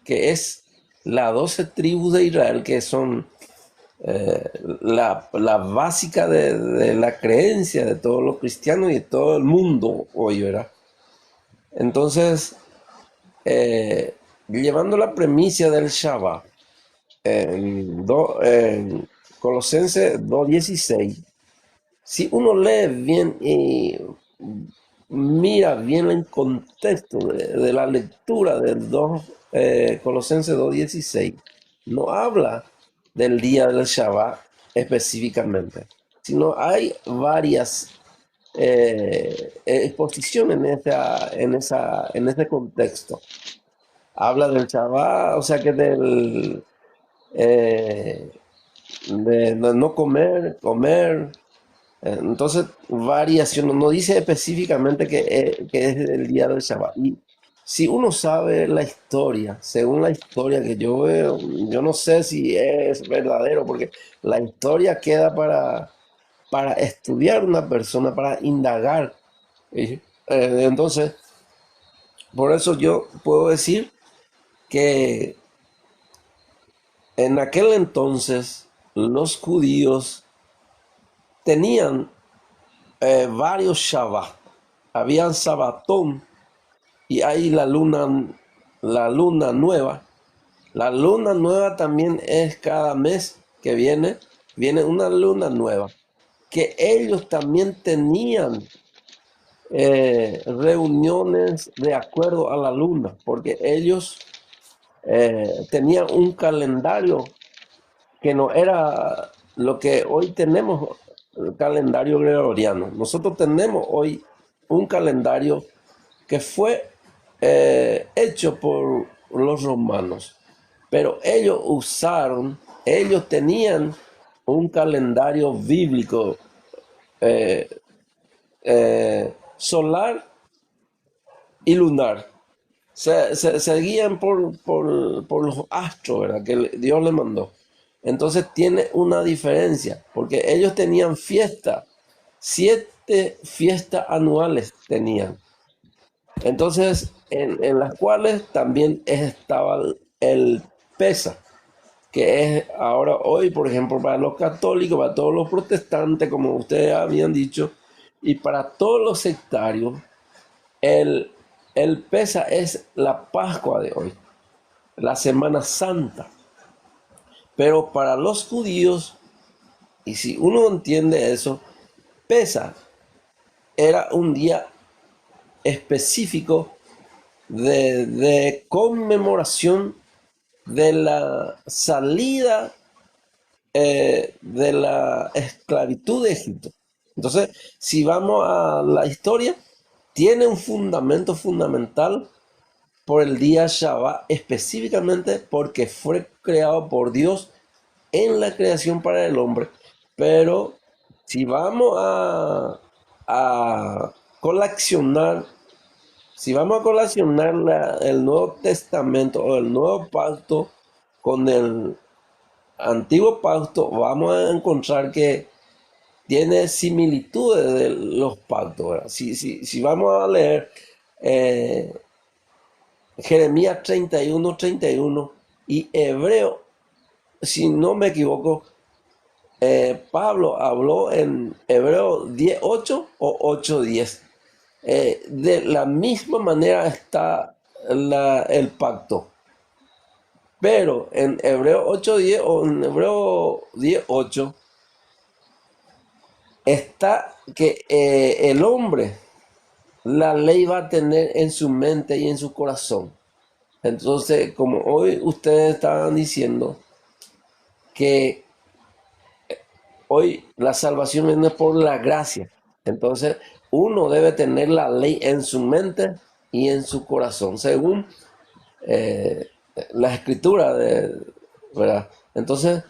que es las 12 tribus de Israel, que son la básica de la creencia de todos los cristianos y de todo el mundo hoy, ¿verdad? Entonces, llevando la premisa del Shabbat, en Colosenses 2:16, si uno lee bien y mira bien el contexto de la lectura del Colosenses 2:16, no habla del día del Shabbat específicamente, sino hay varias exposiciones en ese contexto. Habla del Shabbat, o sea que eh, de no comer. Entonces, variación, no dice específicamente que es el día del Shabbat. Y si uno sabe la historia, según la historia que yo veo, yo no sé si es verdadero, porque la historia queda para estudiar una persona, para indagar. Entonces, por eso yo puedo decir que en aquel entonces los judíos tenían varios Shabbat. Habían Sabatón y hay la luna nueva. La luna nueva también es cada mes que viene una luna nueva. Que ellos también tenían reuniones de acuerdo a la luna, porque ellos tenían un calendario que no era lo que hoy tenemos, el calendario gregoriano. Nosotros tenemos hoy un calendario que fue hecho por los romanos, pero ellos tenían un calendario bíblico solar y lunar. Se guían por los astros, ¿verdad? Que Dios le mandó. Entonces tiene una diferencia, porque ellos tenían 7 fiestas anuales tenían. Entonces, en las cuales también estaba el Pesa, que es ahora hoy, por ejemplo, para los católicos, para todos los protestantes, como ustedes habían dicho, y para todos los sectarios, el Pesa es la Pascua de hoy, la Semana Santa. Pero para los judíos, y si uno entiende eso, Pesa era un día específico de conmemoración de la salida de la esclavitud de Egipto. Entonces, si vamos a la historia, tiene un fundamento fundamental por el día Shabbat, específicamente porque fue creado por Dios en la creación para el hombre. Pero si vamos a colacionar, el Nuevo Testamento o el Nuevo Pacto con el Antiguo Pacto, vamos a encontrar que tiene similitudes de los pactos, ¿verdad? Si vamos a leer Jeremías 31:31 y Hebreo, si no me equivoco, Pablo habló en Hebreo 10:8 o 8:10. De la misma manera está el pacto. Pero en Hebreo 8:10 o en Hebreo 10:8 está que el hombre, la ley va a tener en su mente y en su corazón. Entonces, como hoy ustedes estaban diciendo que hoy la salvación viene por la gracia, entonces uno debe tener la ley en su mente y en su corazón, según la escritura, ¿verdad? Entonces,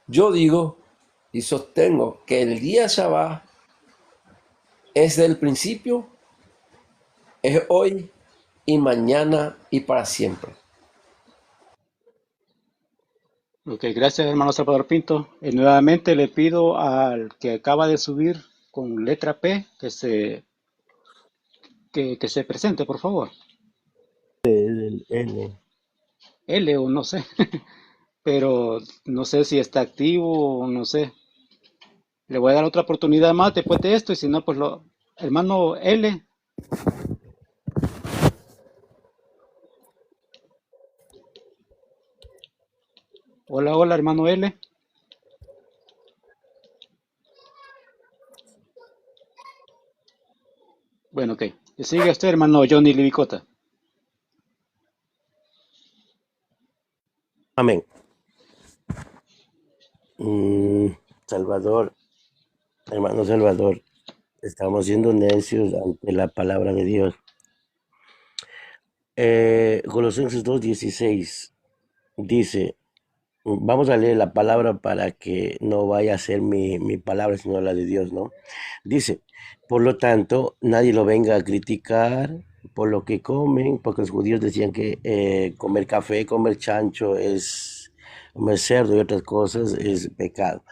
yo digo y sostengo que el día Shabbat es del principio, es hoy y mañana y para siempre. Ok, gracias, hermano Salvador Pinto. Nuevamente le pido al que acaba de subir con letra P que se presente, por favor. El N. L o no sé, pero no sé si está activo o no sé. Le voy a dar otra oportunidad más después de esto y si no, pues hermano L. Hola, hola, hermano L. Bueno, ok. Sigue usted, hermano Johnny Libicota. Amén. Salvador, hermano Salvador, estamos siendo necios ante la palabra de Dios. Colosenses 2:16 dice, vamos a leer la palabra para que no vaya a ser mi palabra, sino la de Dios, ¿no? Dice, por lo tanto, nadie lo venga a criticar por lo que comen, porque los judíos decían que comer café, comer chancho comer cerdo y otras cosas es pecado.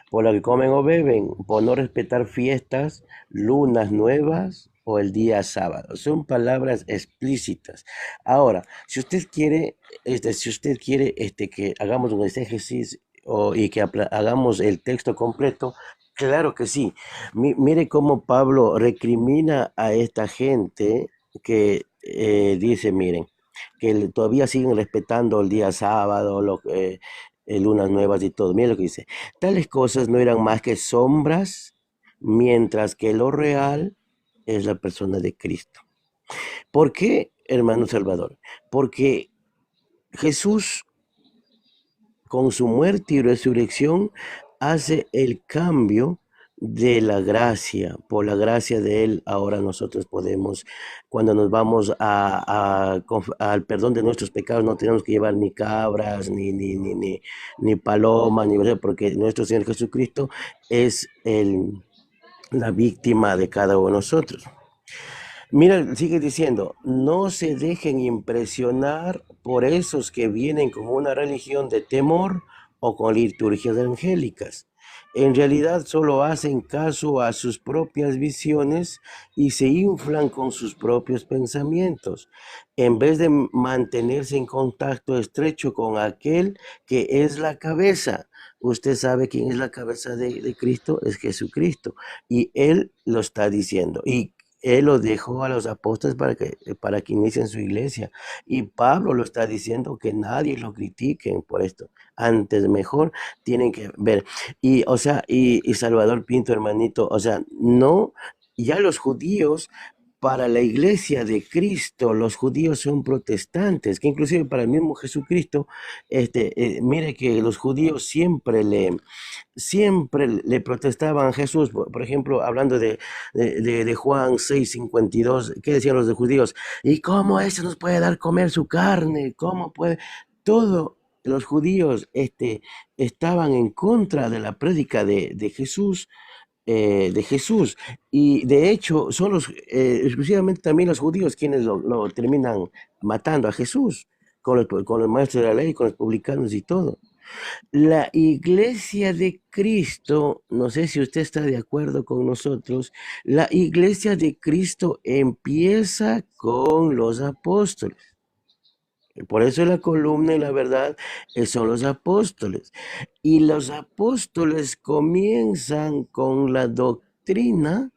Por lo que comen o beben, por no respetar fiestas, lunas nuevas o el día sábado. Son palabras explícitas. Ahora, si usted quiere que hagamos un exégesis y que hagamos el texto completo, claro que sí. Mire cómo Pablo recrimina a esta gente que dice, miren, que todavía siguen respetando el día sábado, lunas nuevas y todo. Mire lo que dice. Tales cosas no eran más que sombras, mientras que lo real es la persona de Cristo. ¿Por qué, hermano Salvador? Porque Jesús, con su muerte y resurrección, hace el cambio de la gracia. Por la gracia de Él, ahora nosotros podemos, cuando nos vamos al perdón de nuestros pecados, no tenemos que llevar ni cabras, ni palomas, porque nuestro Señor Jesucristo es la víctima de cada uno de nosotros. Mira, sigue diciendo, no se dejen impresionar por esos que vienen con una religión de temor o con liturgias angélicas. En realidad solo hacen caso a sus propias visiones y se inflan con sus propios pensamientos, en vez de mantenerse en contacto estrecho con aquel que es la cabeza. Usted sabe quién es la cabeza de Cristo, es Jesucristo, y Él lo está diciendo. Y él lo dejó a los apóstoles para que inicien su iglesia. Y Pablo lo está diciendo que nadie lo critiquen por esto. Antes mejor tienen que ver. Y Salvador Pinto, hermanito, no, ya los judíos, para la iglesia de Cristo, los judíos son protestantes, que inclusive para el mismo Jesucristo, mire que los judíos siempre le protestaban a Jesús. Por ejemplo, hablando de Juan 6:52, ¿qué decían los de judíos? ¿Y cómo ese nos puede dar comer su carne? ¿Cómo puede? Todos los judíos estaban en contra de la prédica de Jesús. Y de hecho, son exclusivamente también los judíos quienes lo terminan matando a Jesús, con los maestros de la ley, con los publicanos y todo. La iglesia de Cristo, no sé si usted está de acuerdo con nosotros, la iglesia de Cristo empieza con los apóstoles. Por eso la columna y la verdad son los apóstoles. Y los apóstoles comienzan con la doctrina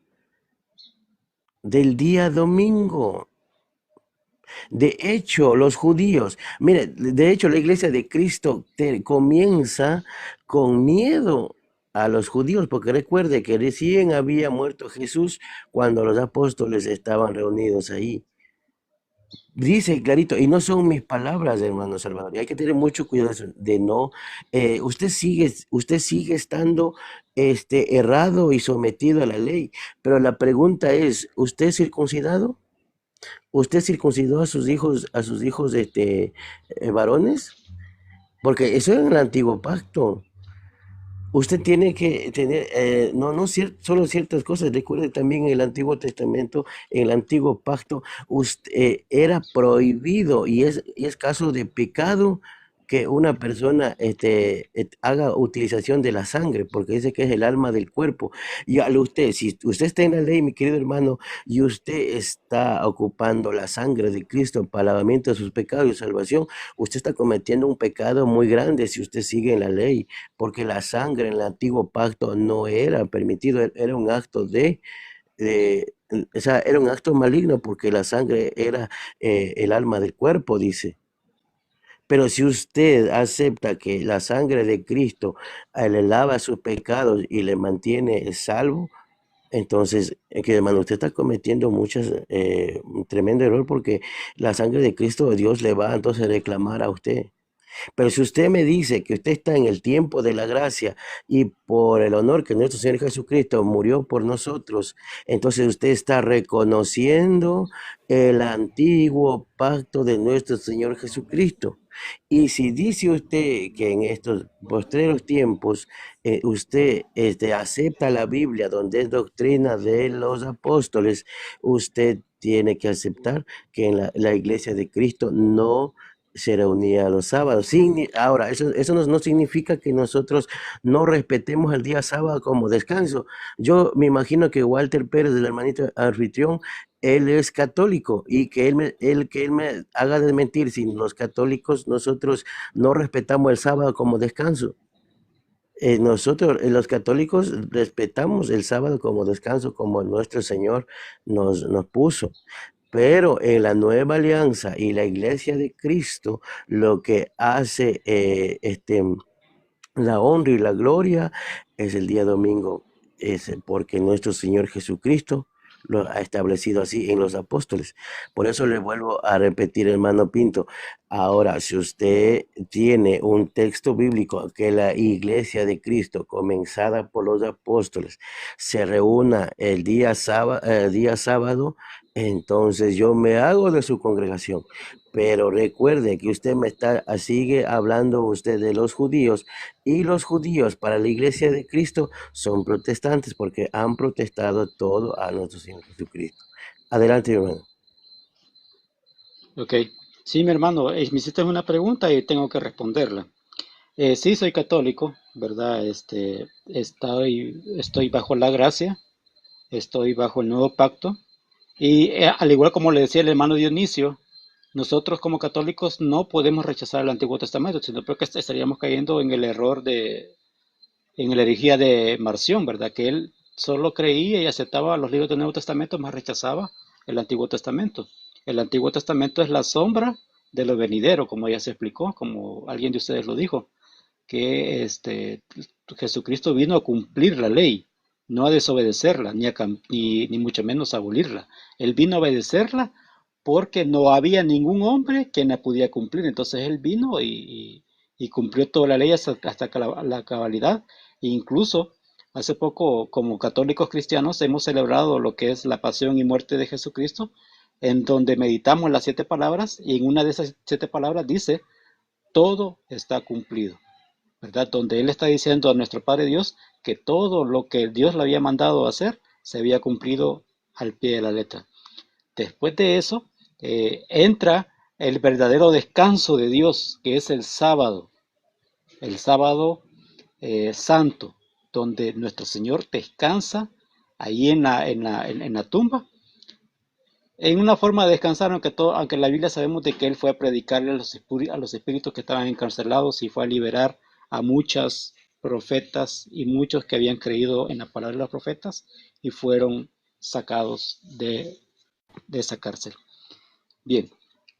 del día domingo. De hecho, los judíos, mire, de hecho la iglesia de Cristo comienza con miedo a los judíos, porque recuerde que recién había muerto Jesús cuando los apóstoles estaban reunidos ahí. Dice clarito, y no son mis palabras, hermano Salvador, y hay que tener mucho cuidado de no, usted sigue estando errado y sometido a la ley, pero la pregunta es, ¿usted es circuncidado? ¿Usted circuncidó a sus hijos varones? Porque eso era en el antiguo pacto. Usted tiene que tener, solo ciertas cosas. Recuerde también en el Antiguo Testamento, en el Antiguo Pacto, era prohibido y es caso de pecado que una persona haga utilización de la sangre, porque dice que es el alma del cuerpo. Y si usted está en la ley, mi querido hermano, y usted está ocupando la sangre de Cristo para el lavamiento de sus pecados y salvación, usted está cometiendo un pecado muy grande si usted sigue en la ley, porque la sangre en el antiguo pacto no era permitido, era un acto o sea, era un acto maligno porque la sangre era el alma del cuerpo, dice. Pero si usted acepta que la sangre de Cristo le lava sus pecados y le mantiene salvo, entonces, que hermano, usted está cometiendo un tremendo error porque la sangre de Cristo, Dios le va entonces a reclamar a usted. Pero si usted me dice que usted está en el tiempo de la gracia y por el honor que nuestro Señor Jesucristo murió por nosotros, entonces usted está reconociendo el antiguo pacto de nuestro Señor Jesucristo. Y si dice usted que en estos postreros tiempos usted acepta la Biblia donde es doctrina de los apóstoles, usted tiene que aceptar que en la iglesia de Cristo no se reunía los sábados. Ahora, eso no significa que nosotros no respetemos el día sábado como descanso. Yo me imagino que Walter Pérez, del hermanito anfitrión, él es católico y que él me haga desmentir si los católicos nosotros no respetamos el sábado como descanso. Nosotros, los católicos, respetamos el sábado como descanso, como nuestro Señor nos puso. Pero en la nueva alianza y la iglesia de Cristo, lo que hace la honra y la gloria es el día domingo, es porque nuestro Señor Jesucristo lo ha establecido así en los apóstoles. Por eso le vuelvo a repetir, hermano Pinto. Ahora, si usted tiene un texto bíblico que la iglesia de Cristo, comenzada por los apóstoles, se reúna el día sábado, entonces yo me hago de su congregación. Pero recuerde que usted sigue hablando usted de los judíos, y los judíos para la iglesia de Cristo son protestantes porque han protestado todo a nuestro Señor Jesucristo. Adelante, hermano. Ok. Sí, mi hermano, me hiciste una pregunta y tengo que responderla. Sí, soy católico, ¿verdad? Estoy bajo la gracia, estoy bajo el nuevo pacto. Y al igual como le decía el hermano Dionisio, nosotros como católicos no podemos rechazar el Antiguo Testamento, sino que estaríamos cayendo en el error en la herejía de Marción, ¿verdad? Que él solo creía y aceptaba los libros del Nuevo Testamento, más rechazaba el Antiguo Testamento. El Antiguo Testamento es la sombra de lo venidero, como ya se explicó, como alguien de ustedes lo dijo, que Jesucristo vino a cumplir la ley, no a desobedecerla, ni mucho menos a abolirla. Él vino a obedecerla porque no había ningún hombre que la pudiera cumplir. Entonces él vino y cumplió toda la ley hasta la cabalidad. E incluso hace poco, como católicos cristianos, hemos celebrado lo que es la pasión y muerte de Jesucristo, en donde meditamos las 7 palabras, y en una de esas 7 palabras dice, todo está cumplido, ¿verdad? Donde Él está diciendo a nuestro Padre Dios que todo lo que Dios le había mandado hacer se había cumplido al pie de la letra. Después de eso, entra el verdadero descanso de Dios, que es el sábado santo, donde nuestro Señor descansa ahí en la tumba, en una forma de descansar, aunque en la Biblia sabemos de que Él fue a predicarle a los espíritus que estaban encarcelados y fue a liberar a muchas profetas y muchos que habían creído en la palabra de los profetas y fueron sacados de esa cárcel. Bien,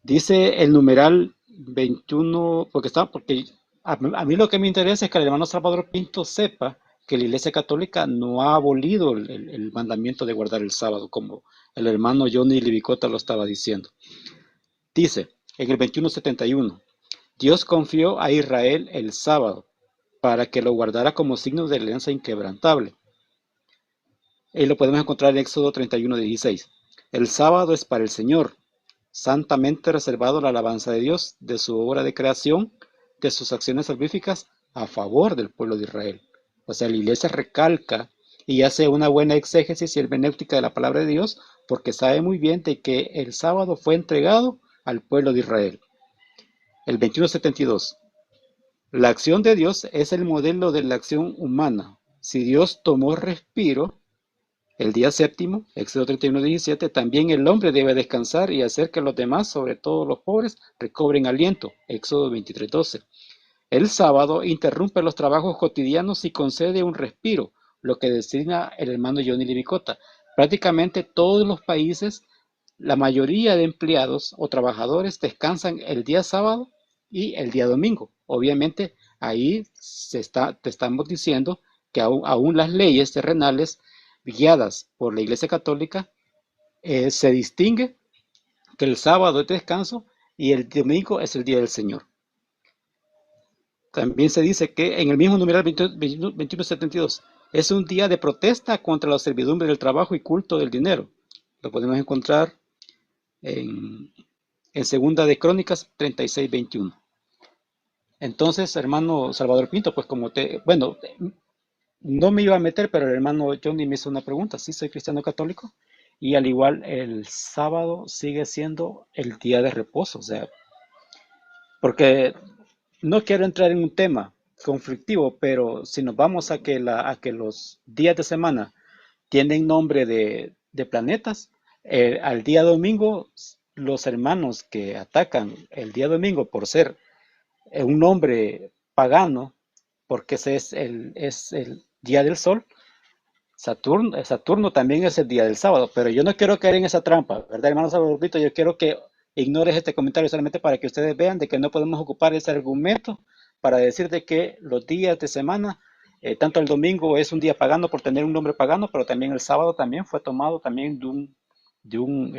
dice el numeral 21, porque a mí lo que me interesa es que el hermano Salvador Pinto sepa que la Iglesia Católica no ha abolido el mandamiento de guardar el sábado, como el hermano Johnny Livicota lo estaba diciendo. Dice en el 21:71, Dios confió a Israel el sábado para que lo guardara como signo de alianza inquebrantable. Y lo podemos encontrar en Éxodo 31:16. El sábado es para el Señor, santamente reservado la alabanza de Dios, de su obra de creación, de sus acciones salvíficas a favor del pueblo de Israel. O sea, la iglesia recalca y hace una buena exégesis y hermenéutica de la palabra de Dios porque sabe muy bien de que el sábado fue entregado al pueblo de Israel. El 2172. La acción de Dios es el modelo de la acción humana. Si Dios tomó respiro el día séptimo, Éxodo 31:17, también el hombre debe descansar y hacer que los demás, sobre todo los pobres, recobren aliento. Éxodo 23:12. El sábado interrumpe los trabajos cotidianos y concede un respiro, lo que designa el hermano Johnny Libicota. Prácticamente todos los países, la mayoría de empleados o trabajadores descansan el día sábado y el día domingo. Obviamente, ahí te estamos diciendo que aún las leyes terrenales guiadas por la Iglesia Católica se distingue que el sábado es descanso y el domingo es el día del Señor. También se dice que en el mismo numeral 2172 es un día de protesta contra la servidumbre del trabajo y culto del dinero. Lo podemos encontrar en Segunda de Crónicas 36:21. Entonces, hermano Salvador Pinto, pues bueno, no me iba a meter, pero el hermano Johnny me hizo una pregunta. Sí, soy cristiano católico y al igual el sábado sigue siendo el día de reposo, o sea, porque no quiero entrar en un tema conflictivo, pero si nos vamos a que los días de semana tienen nombre de planetas, al día domingo, los hermanos que atacan el día domingo por ser un nombre pagano, porque ese es el día del sol, Saturno también es el día del sábado, pero yo no quiero caer en esa trampa, ¿verdad, hermano Salvadorcito? Yo quiero que ignores este comentario solamente para que ustedes vean de que no podemos ocupar ese argumento para decir de que los días de semana, tanto el domingo es un día pagano por tener un nombre pagano, pero también el sábado también fue tomado también de un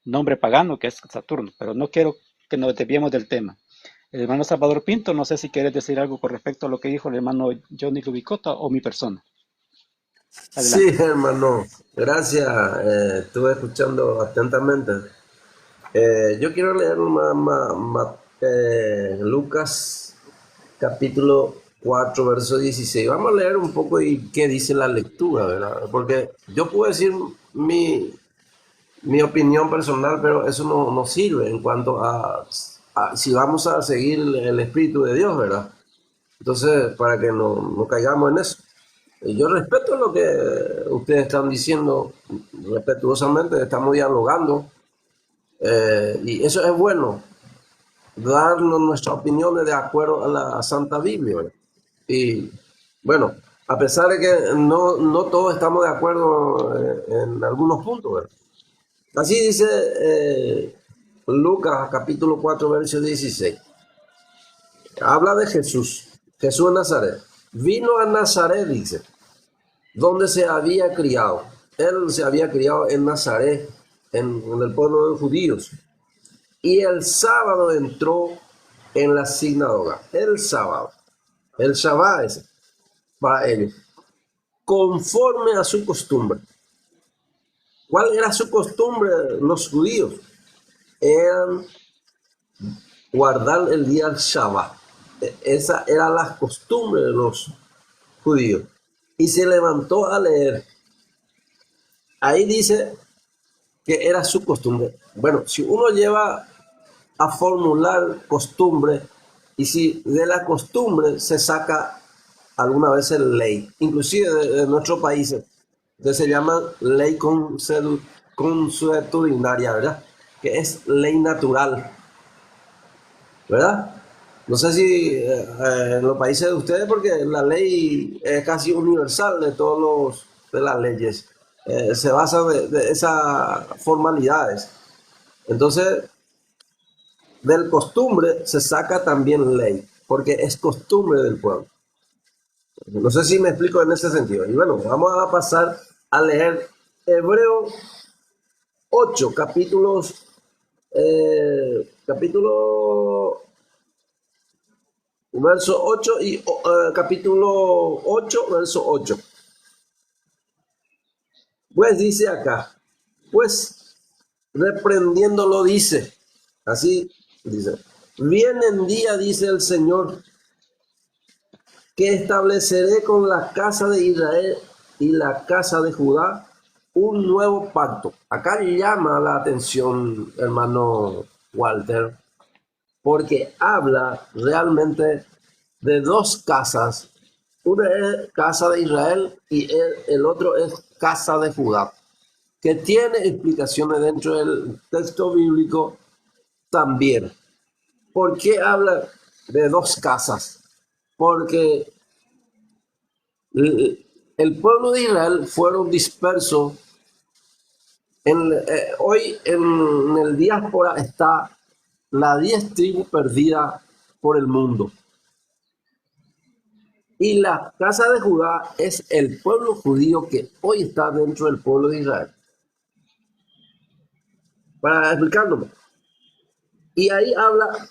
nombre pagano que es Saturno, pero no quiero que nos desviemos del tema. El hermano Salvador Pinto, no sé si quieres decir algo con respecto a lo que dijo el hermano Johnny Lubicota o mi persona. Sí, Adelante. hermano, gracias. Estuve escuchando atentamente. Yo quiero leer Lucas capítulo 4, verso 16. Vamos a leer un poco y qué dice la lectura, ¿verdad? Porque yo puedo decir mi opinión personal, pero eso no sirve en cuanto a si vamos a seguir el Espíritu de Dios, ¿verdad? Entonces, para que no caigamos en eso. Yo respeto lo que ustedes están diciendo, respetuosamente, estamos dialogando, y eso es bueno, darnos nuestras opiniones de acuerdo a la Santa Biblia, ¿verdad? Y bueno, a pesar de que no todos estamos de acuerdo en algunos puntos, ¿verdad? Así dice Lucas capítulo 4, verso 16. Habla de Jesús de Nazaret. Vino a Nazaret, dice, donde se había criado. Él se había criado en Nazaret, en el pueblo de los judíos. Y el sábado entró en la sinagoga. El sábado. El Shabbat es para ellos. Conforme a su costumbre. ¿Cuál era su costumbre? Los judíos eran guardar el día del Shabbat. Esa era la costumbre de los judíos. Y se levantó a leer. Ahí dice que era su costumbre. Bueno, si uno lleva a formular costumbre y si de la costumbre se saca alguna vez ley, inclusive de nuestros países, que se llama ley consuetudinaria, ¿verdad? Que es ley natural, ¿verdad? No sé si en los países de ustedes, porque la ley es casi universal de las leyes, se basa de esas formalidades. Entonces, del costumbre se saca también ley, porque es costumbre del pueblo. No sé si me explico en ese sentido. Y bueno, vamos a pasar a leer Hebreo 8, capítulo verso 8 y capítulo 8, verso 8. Pues dice acá, pues reprendiéndolo dice, así dice, viene en día, dice el Señor, que estableceré con la casa de Israel y la casa de Judá un nuevo pacto. Acá llama la atención, hermano Walter, porque habla realmente de dos casas. Una es casa de Israel y el otro es casa de Judá, que tiene explicaciones dentro del texto bíblico también. ¿Por qué habla de dos casas? Porque el pueblo de Israel fueron dispersos. Hoy en el diáspora está la 10 tribus perdidas por el mundo. Y la casa de Judá es el pueblo judío que hoy está dentro del pueblo de Israel. Para explicarlo. Y ahí habla,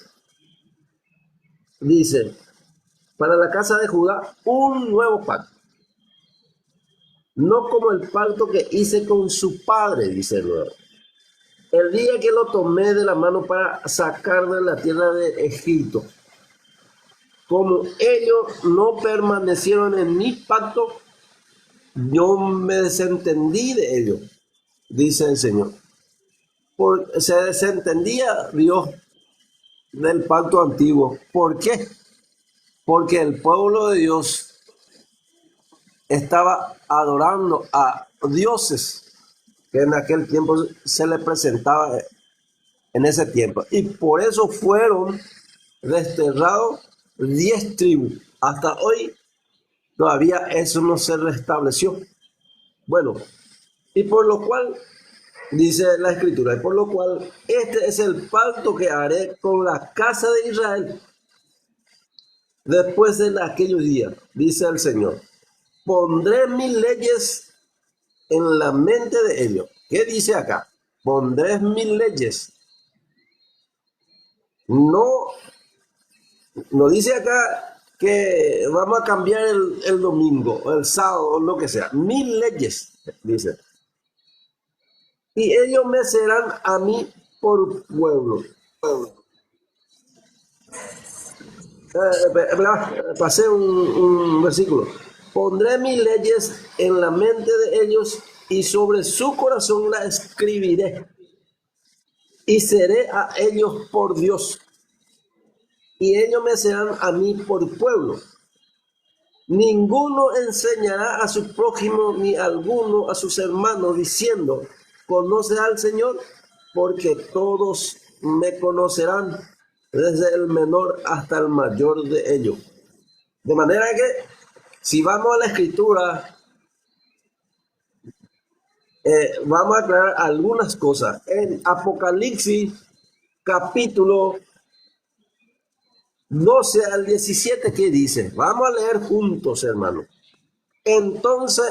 dice, para la casa de Judá un nuevo pacto. No como el pacto que hice con su padre, dice luego. El día que lo tomé de la mano para sacar de la tierra de Egipto. Como ellos no permanecieron en mi pacto, yo me desentendí de ellos, dice el Señor. Se desentendía Dios del pacto antiguo. ¿Por qué? Porque el pueblo de Dios estaba adorando a dioses que en aquel tiempo se le presentaba en ese tiempo. Y por eso fueron desterrados 10 tribus. Hasta hoy todavía eso no se restableció. Bueno, y por lo cual, dice la escritura, y por lo cual este es el pacto que haré con la casa de Israel después de aquellos días, dice el Señor. Pondré mis leyes en la mente de ellos. ¿Qué dice acá? Pondré mis leyes. No dice acá que vamos a cambiar el domingo, o el sábado, o lo que sea. Mis leyes, dice. Y ellos me serán a mí por pueblo. Pasé un versículo. Pondré mis leyes en la mente de ellos y sobre su corazón las escribiré. Y seré a ellos por Dios. Y ellos me serán a mí por pueblo. Ninguno enseñará a su prójimo ni alguno a sus hermanos diciendo, conoce al Señor, porque todos me conocerán, desde el menor hasta el mayor de ellos. De manera que, si vamos a la escritura, vamos a aclarar algunas cosas. En Apocalipsis, capítulo 12 al 17, ¿qué dice? Vamos a leer juntos, hermano. Entonces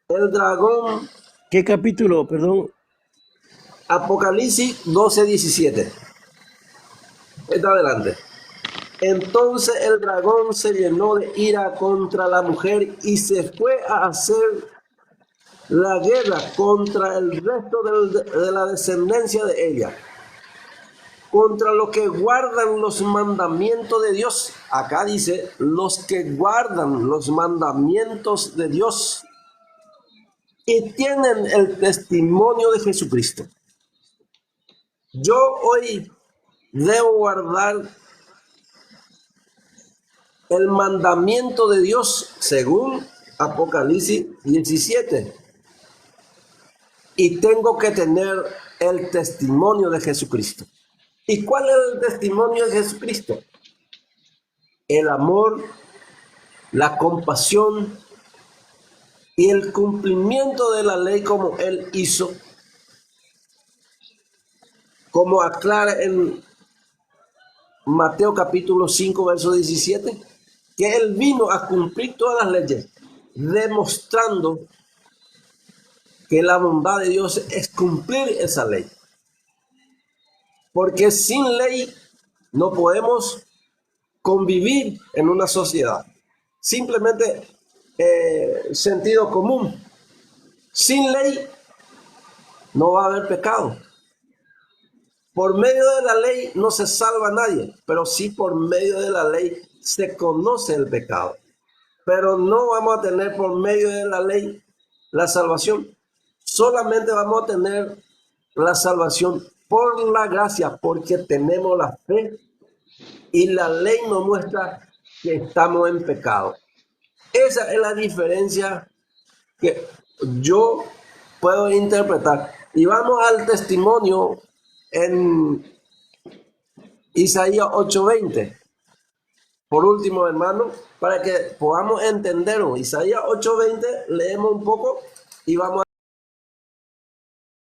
el dragón... ¿Qué capítulo, perdón? Apocalipsis 12, 17. Está adelante. Entonces el dragón se llenó de ira contra la mujer y se fue a hacer la guerra contra el resto de la descendencia de ella, contra los que guardan los mandamientos de Dios. Acá dice, los que guardan los mandamientos de Dios y tienen el testimonio de Jesucristo. Yo hoy debo guardar el mandamiento de Dios según Apocalipsis 17. Y tengo que tener el testimonio de Jesucristo. ¿Y cuál es el testimonio de Jesucristo? El amor, la compasión y el cumplimiento de la ley como Él hizo, como aclara en Mateo capítulo 5, verso 17, que Él vino a cumplir todas las leyes, demostrando que la bondad de Dios es cumplir esa ley. Porque sin ley no podemos convivir en una sociedad. Simplemente sentido común. Sin ley no va a haber pecado. por medio de la ley no se salva a nadie, pero sí por medio de la ley se conoce el pecado. Pero no vamos a tener por medio de la ley la salvación. Solamente vamos a tener la salvación por la gracia, porque tenemos la fe y la ley nos muestra que estamos en pecado. Esa es la diferencia que yo puedo interpretar. Y vamos al testimonio en Isaías 8:20. Por último, hermano, para que podamos entenderlo. Isaías 8:20, leemos un poco y vamos a